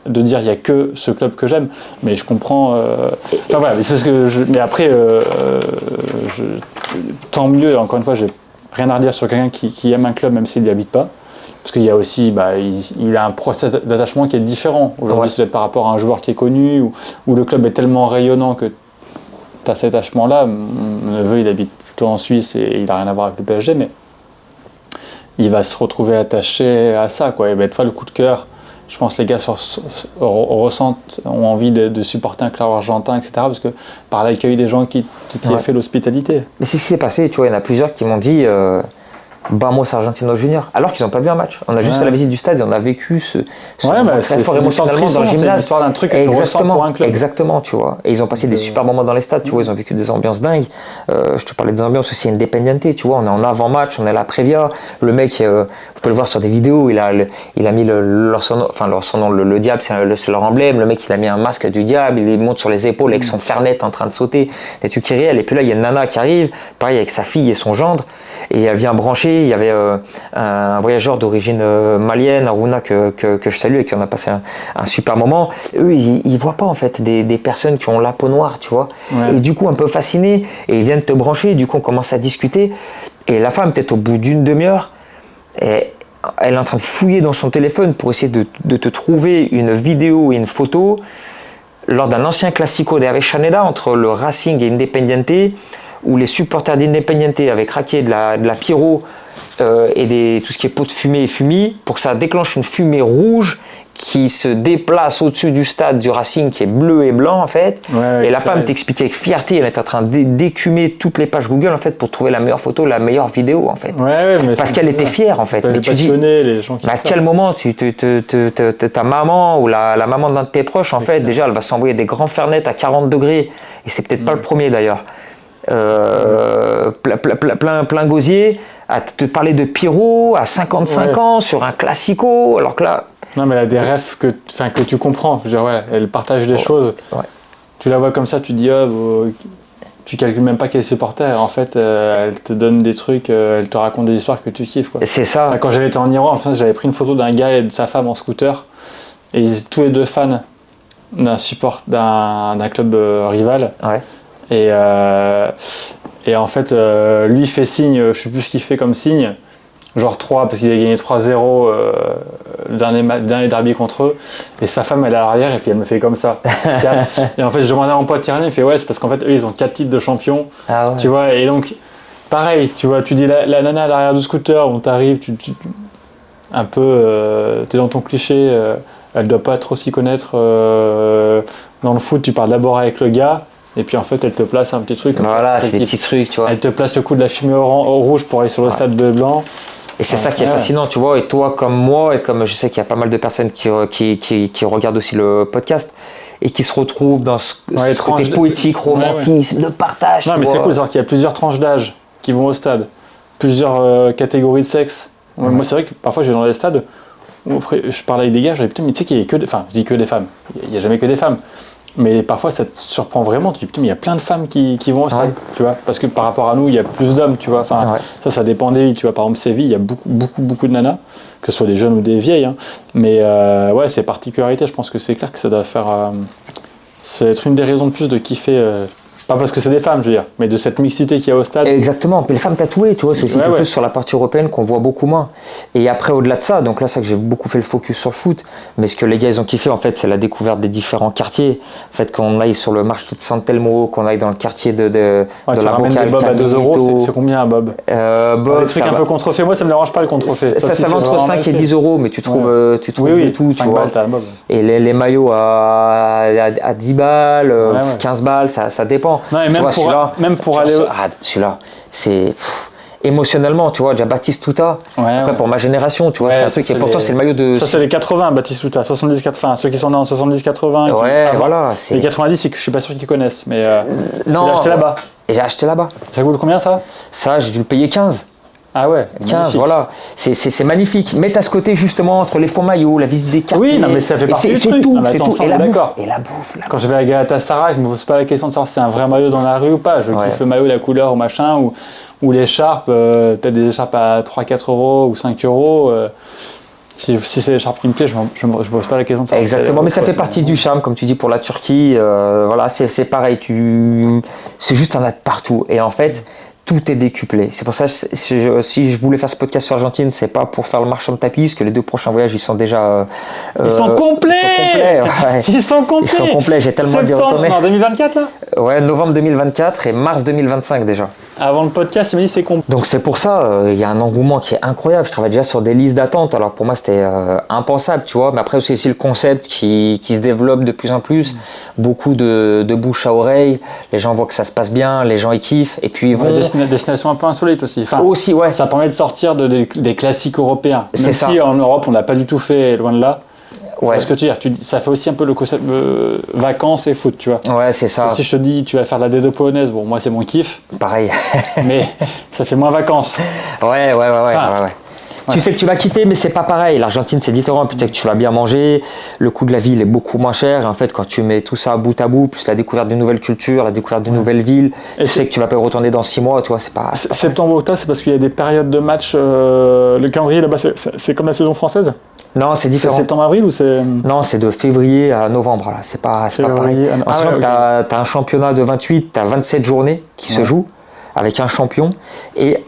de dire il n'y a que ce club que j'aime, mais je comprends. Enfin voilà, c'est parce que mais après, tant mieux. Encore une fois, j'ai rien à redire sur quelqu'un qui aime un club même s'il n'y habite pas. Parce qu'il y a aussi, il a un process d'attachement qui est différent. Aujourd'hui, c'est peut-être par rapport à un joueur qui est connu, où le club est tellement rayonnant que tu as cet attachement-là. Mon neveu, il habite plutôt en Suisse et il n'a rien à voir avec le PSG, mais il va se retrouver attaché à ça, quoi. Et toi, le coup de cœur, je pense que les gars ont envie de supporter un club argentin, etc. Parce que par l'accueil des gens qui t'y ont fait l'hospitalité. Mais c'est ce qui s'est passé, tu vois, il y en a plusieurs qui m'ont dit... Vamos Argentinos Juniors, alors qu'ils n'ont pas vu un match. On a juste fait la visite du stade et on a vécu ce très fort émotionnellement dans le gymnase. C'est l'histoire d'un truc que tu ressens pour un club. Exactement, tu vois. Et ils ont passé des super moments dans les stades, tu vois. Ils ont vécu des ambiances dingues. Je te parlais des ambiances aussi Independiente, tu vois. On est en avant-match, on est à la Previa. Le mec, vous pouvez le voir sur des vidéos, il a mis leur surnom, le diable, c'est leur emblème. Le mec, il a mis un masque du diable, il monte sur les épaules avec son fernet en train de sauter. Des trucs irréels. Et puis là, il y a une nana qui arrive, pareil avec sa fille et son gendre. Et elle vient brancher. Il y avait un voyageur d'origine malienne, Aruna, que je salue et qui en a passé un super moment. Eux, ils voient pas en fait des personnes qui ont la peau noire, tu vois. Et du coup, un peu fascinés, et ils viennent te brancher. Et du coup, on commence à discuter. Et la femme, peut-être au bout d'une demi-heure, elle est en train de fouiller dans son téléphone pour essayer de te trouver une vidéo et une photo lors d'un ancien classico de Avellaneda entre le Racing et Independiente, où les supporters d'Independiente avaient craqué de la pyro et tout ce qui est pot de fumée et fumée pour que ça déclenche une fumée rouge qui se déplace au-dessus du stade du Racing qui est bleu et blanc en fait. Et la femme t'expliquait avec fierté, elle était en train d'écumer toutes les pages Google en fait pour trouver la meilleure photo, la meilleure vidéo en fait. Parce qu'elle était fière en fait. Mais tu dis, les gens qui à quel moment ta maman ou la maman d'un de tes proches en fait, déjà elle va s'envoyer des grands fernets à 40 degrés et c'est peut-être pas le premier d'ailleurs. Plein gosier, à te parler de pyro à 55 ans sur un classico, alors que là... Non mais elle a des rêves que tu comprends, je veux dire, elle partage des choses, tu la vois comme ça, tu dis, tu calcules même pas qu'elle est supporter, en fait, elle te donne des trucs, elle te raconte des histoires que tu kiffes, quoi. C'est ça. Quand j'avais été en Iran, en fait, j'avais pris une photo d'un gars et de sa femme en scooter, et ils étaient tous les deux fans d'un club rival. Et en fait, lui fait signe, je sais plus ce qu'il fait comme signe, genre 3, parce qu'il a gagné 3-0 le dernier derby contre eux. Et sa femme, elle est à l'arrière, et puis elle me fait comme ça. Et en fait, je demandais à mon pote Thierry, il fait ouais, c'est parce qu'en fait, eux, ils ont 4 titres de champion. Ah ouais. Tu vois, et donc, pareil, tu vois, tu dis la nana à l'arrière du scooter, on t'arrive, un peu, t'es dans ton cliché, elle doit pas trop s'y connaître. Dans le foot, tu parles d'abord avec le gars. Et puis en fait, elle te place un petit truc. Voilà, c'est des petits trucs, tu vois. Elle te place le coup de la fumée au rouge pour aller sur le stade de blanc. Et c'est ça qui est fascinant, tu vois. Et toi, comme moi, et comme je sais qu'il y a pas mal de personnes qui regardent aussi le podcast et qui se retrouvent dans ce côté poétique, romantisme, le partage. Non, mais c'est cool, c'est-à-dire qu'il y a plusieurs tranches d'âge qui vont au stade, plusieurs catégories de sexe. Moi, c'est vrai que parfois, je vais dans les stades où je parle avec des gars, je dis putain, mais tu sais qu'il y a que des femmes. Je dis que des femmes. Il n'y a jamais que des femmes. Mais parfois, ça te surprend vraiment. Tu dis, putain, mais il y a plein de femmes qui vont au stade, tu vois. Parce que par rapport à nous, il y a plus d'hommes, tu vois. Enfin, ça dépend des villes, tu vois. Par exemple, Séville, il y a beaucoup de nanas, que ce soit des jeunes ou des vieilles. Hein. Mais ouais, c'est particularité. Je pense que c'est clair que ça doit faire... ça doit être une des raisons de plus de kiffer... pas parce que c'est des femmes, je veux dire, mais de cette mixité qu'il y a au stade. Exactement. Puis les femmes tatouées, tu vois, c'est aussi quelque chose sur la partie européenne qu'on voit beaucoup moins. Et après, au-delà de ça, donc là, c'est que j'ai beaucoup fait le focus sur le foot, mais ce que les gars, ils ont kiffé, en fait, c'est la découverte des différents quartiers. En fait, qu'on aille sur le marché de San Telmo, qu'on aille dans le quartier de la Boca, Bob à 2 €, c'est combien un Bob Bob, des trucs un peu contrefaits, moi ça me dérange pas le contrefait. Ça va entre 5 et 10 €, mais tu trouves de tout, tu vois. Et les maillots à 10 balles, 15 balles, ça dépend. Non, et même pour aller... celui-là, c'est... émotionnellement, tu vois, déjà Batistuta, après pour ma génération, tu vois, c'est un truc et pourtant c'est le maillot de... Ça c'est les 80, Batistuta, 70-80, ceux qui sont nés en 70-80. Voilà. Les 90, c'est que je suis pas sûr qu'ils connaissent, mais non, tu l'as acheté là-bas. J'ai acheté là-bas. Ça coûte combien ça ? Ça, j'ai dû le payer 15. Ah ouais, 15, magnifique. voilà. C'est magnifique. Mais t'as ce côté justement entre les faux maillots, la visite des quartiers. Oui, non, mais ça fait partie du truc. C'est tout, c'est tout. Et la bouffe. Quand je vais à Galatasaray, je me pose pas la question de savoir si c'est un vrai maillot dans la rue ou pas. Je kiffe le maillot, la couleur ou machin, ou l'écharpe. Peut-être des écharpes à 3-4 € ou 5 €. Si c'est l'écharpe qui me plaît, je me pose pas la question de savoir. Exactement, mais ça fait partie du charme, comme tu dis, pour la Turquie. Voilà, c'est pareil. C'est juste un partout. Et en fait, tout est décuplé. C'est pour ça que si je voulais faire ce podcast sur l'Argentine, c'est pas pour faire le marchand de tapis, parce que les 2 prochains voyages, ils sont déjà... ils sont complets. Ils sont complets. J'ai tellement d'y retourner. En 2024 là ? Ouais, novembre 2024 et mars 2025 déjà. Avant le podcast, il m'a dit c'est complet. Donc c'est pour ça, il y a un engouement qui est incroyable. Je travaille déjà sur des listes d'attente. Alors pour moi, c'était impensable, tu vois. Mais après, c'est aussi le concept qui se développe de plus en plus. Beaucoup de bouche à oreille. Les gens voient que ça se passe bien, les gens y kiffent. Et puis ils vont... Destination un peu insolite aussi. Enfin, aussi, ouais. Ça permet de sortir des classiques européens. C'est Même ça. si en Europe, on n'a pas du tout fait, loin de là. Ouais. Parce que tu dis, ça fait aussi un peu le concept vacances et foot, tu vois. Ouais, c'est ça. Si je te dis, tu vas faire de la D2 polonaise, bon, moi c'est mon kiff. Pareil. Mais ça fait moins vacances. Ouais. Tu sais que tu vas kiffer, mais c'est pas pareil. L'Argentine, c'est différent. Puis tu sais que tu vas bien manger. Le coût de la vie, il est beaucoup moins cher. Et en fait, quand tu mets tout ça bout à bout, plus la découverte d'une nouvelle culture, la découverte d'une nouvelle ville, tu sais que tu vas pas y retourner dans 6 mois. Tu vois, c'est pas septembre-octobre, c'est parce qu'il y a des périodes de match. Le calendrier là-bas, c'est comme la saison française ? Non, c'est différent. C'est septembre-avril ou c'est... Non, c'est de février à novembre. Là. C'est pas pareil. En sachant que tu as un championnat de 28, tu as 27 journées qui se jouent avec un champion. Et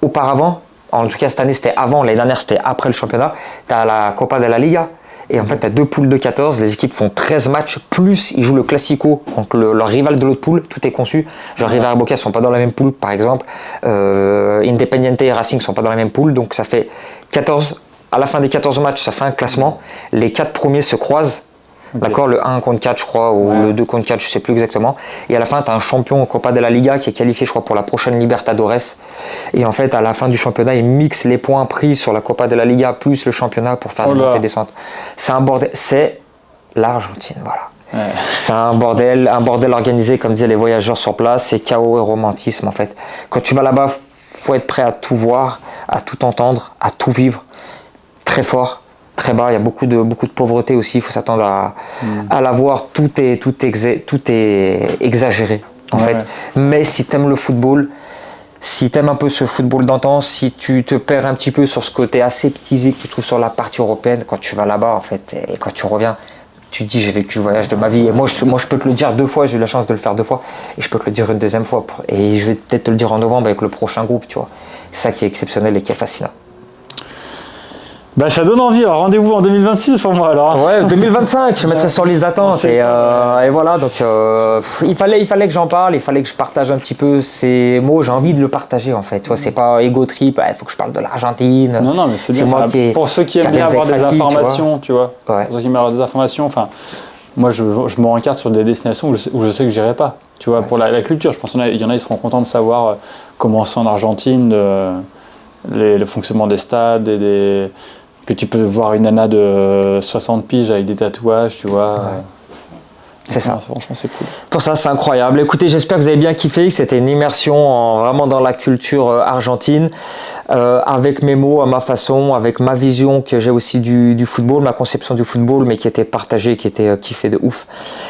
auparavant, en tout cas cette année c'était avant, l'année dernière c'était après le championnat, tu as la Copa de la Liga. Et en fait, tu as 2 poules de 14, les équipes font 13 matchs, plus ils jouent le Classico, donc leur rival de l'autre poule, tout est conçu. Genre River et Boca ne sont pas dans la même poule, par exemple. Independiente et Racing ne sont pas dans la même poule, donc ça fait 14. À la fin des 14 matchs, ça fait un classement. Les 4 premiers se croisent. Okay. D'accord, le 1 contre 4, je crois, ou le 2 contre 4, je ne sais plus exactement. Et à la fin, tu as un champion au Copa de la Liga qui est qualifié, je crois, pour la prochaine Libertadores. Et en fait, à la fin du championnat, ils mixent les points pris sur la Copa de la Liga plus le championnat pour faire des montées-descentes. C'est un bordel. C'est l'Argentine, voilà. Ouais. C'est un bordel organisé, comme disaient les voyageurs sur place. C'est chaos et romantisme, en fait. Quand tu vas là-bas, faut être prêt à tout voir, à tout entendre, à tout vivre. Très fort. Très bas, il y a beaucoup de pauvreté aussi, il faut s'attendre à la voir, tout est exagéré en fait. Mais si tu aimes le football, si tu aimes un peu ce football d'antan, si tu te perds un petit peu sur ce côté aseptisé que tu trouves sur la partie européenne, quand tu vas là-bas en fait, et quand tu reviens, tu te dis j'ai vécu le voyage de ma vie. Et moi je peux te le dire 2 fois, j'ai eu la chance de le faire 2 fois. Et je peux te le dire une 2e fois. Et je vais peut-être te le dire en novembre avec le prochain groupe, tu vois. C'est ça qui est exceptionnel et qui est fascinant. Bah, ça donne envie, alors rendez-vous en 2026 pour moi alors. Ouais, 2025, je mettrai sur liste d'attente et voilà, donc il fallait que j'en parle, il fallait que je partage un petit peu ces mots, j'ai envie de le partager en fait, tu vois, c'est pas ego trip, il faut que je parle de l'Argentine. Non, mais c'est bien, moi pour ceux qui aiment bien avoir des informations, tu vois, ouais. Pour ceux qui aiment avoir des informations, enfin, moi je me rencarte sur des destinations où je sais que j'irai pas, tu vois, ouais. Pour la culture, je pense qu'il y en a, ils seront contents de savoir comment c'est en Argentine, le fonctionnement des stades et que tu peux voir une nana de 60 piges avec des tatouages, tu vois. Ouais. C'est ça. Franchement, c'est cool. Pour ça, c'est incroyable. Écoutez, j'espère que vous avez bien kiffé, que c'était une immersion vraiment dans la culture argentine, avec mes mots, à ma façon, avec ma vision que j'ai aussi du football, ma conception du football, mais qui était partagée, qui était kiffée de ouf.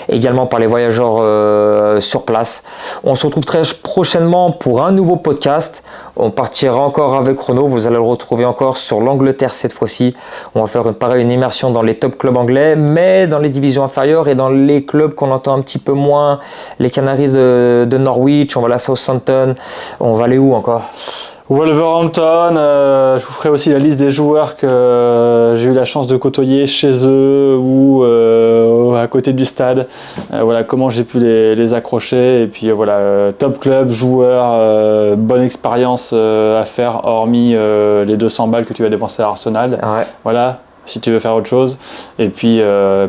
Également par les voyageurs sur place. On se retrouve très prochainement pour un nouveau podcast. On partira encore avec Renaud. Vous allez le retrouver encore sur l'Angleterre cette fois-ci. On va faire une immersion dans les top clubs anglais, mais dans les divisions inférieures et dans les clubs qu'on entend un petit peu moins. Les Canaries de Norwich, on va aller à Southampton. On va aller où encore ? Wolverhampton, je vous ferai aussi la liste des joueurs que j'ai eu la chance de côtoyer chez eux ou à côté du stade. Voilà comment j'ai pu les accrocher. Et puis voilà, top club, joueurs, bonne expérience à faire hormis les 200 balles que tu vas dépenser à Arsenal. Ouais. Voilà, si tu veux faire autre chose. Et puis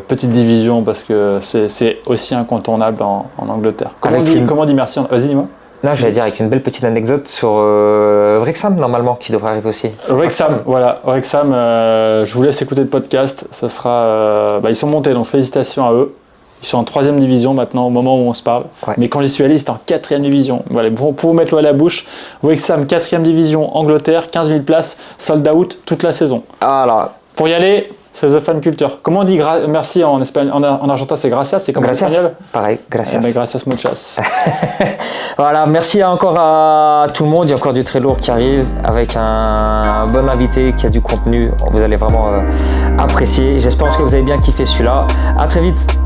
petite division parce que c'est aussi incontournable en Angleterre. Comment on dit merci ? Vas-y, dis-moi. Non, j'allais dire avec une belle petite anecdote sur Wrexham, normalement, qui devrait arriver aussi. Wrexham, voilà. Wrexham, je vous laisse écouter le podcast. Ça sera, ils sont montés, donc félicitations à eux. Ils sont en 3e division maintenant, au moment où on se parle. Ouais. Mais quand j'y suis allé, c'était en 4e division. Voilà, pour vous mettre l'eau à la bouche, Wrexham, 4e division, Angleterre, 15 000 places, sold out toute la saison. Alors, pour y aller, c'est The Fan Culture. Comment on dit merci en espagnol, en argentin, c'est gracias, c'est comme en espagnol ? Pareil, gracias. Gracias muchas. Voilà, merci encore à tout le monde. Il y a encore du très lourd qui arrive avec un bon invité qui a du contenu. Vous allez vraiment apprécier. J'espère que vous avez bien kiffé celui-là. À très vite.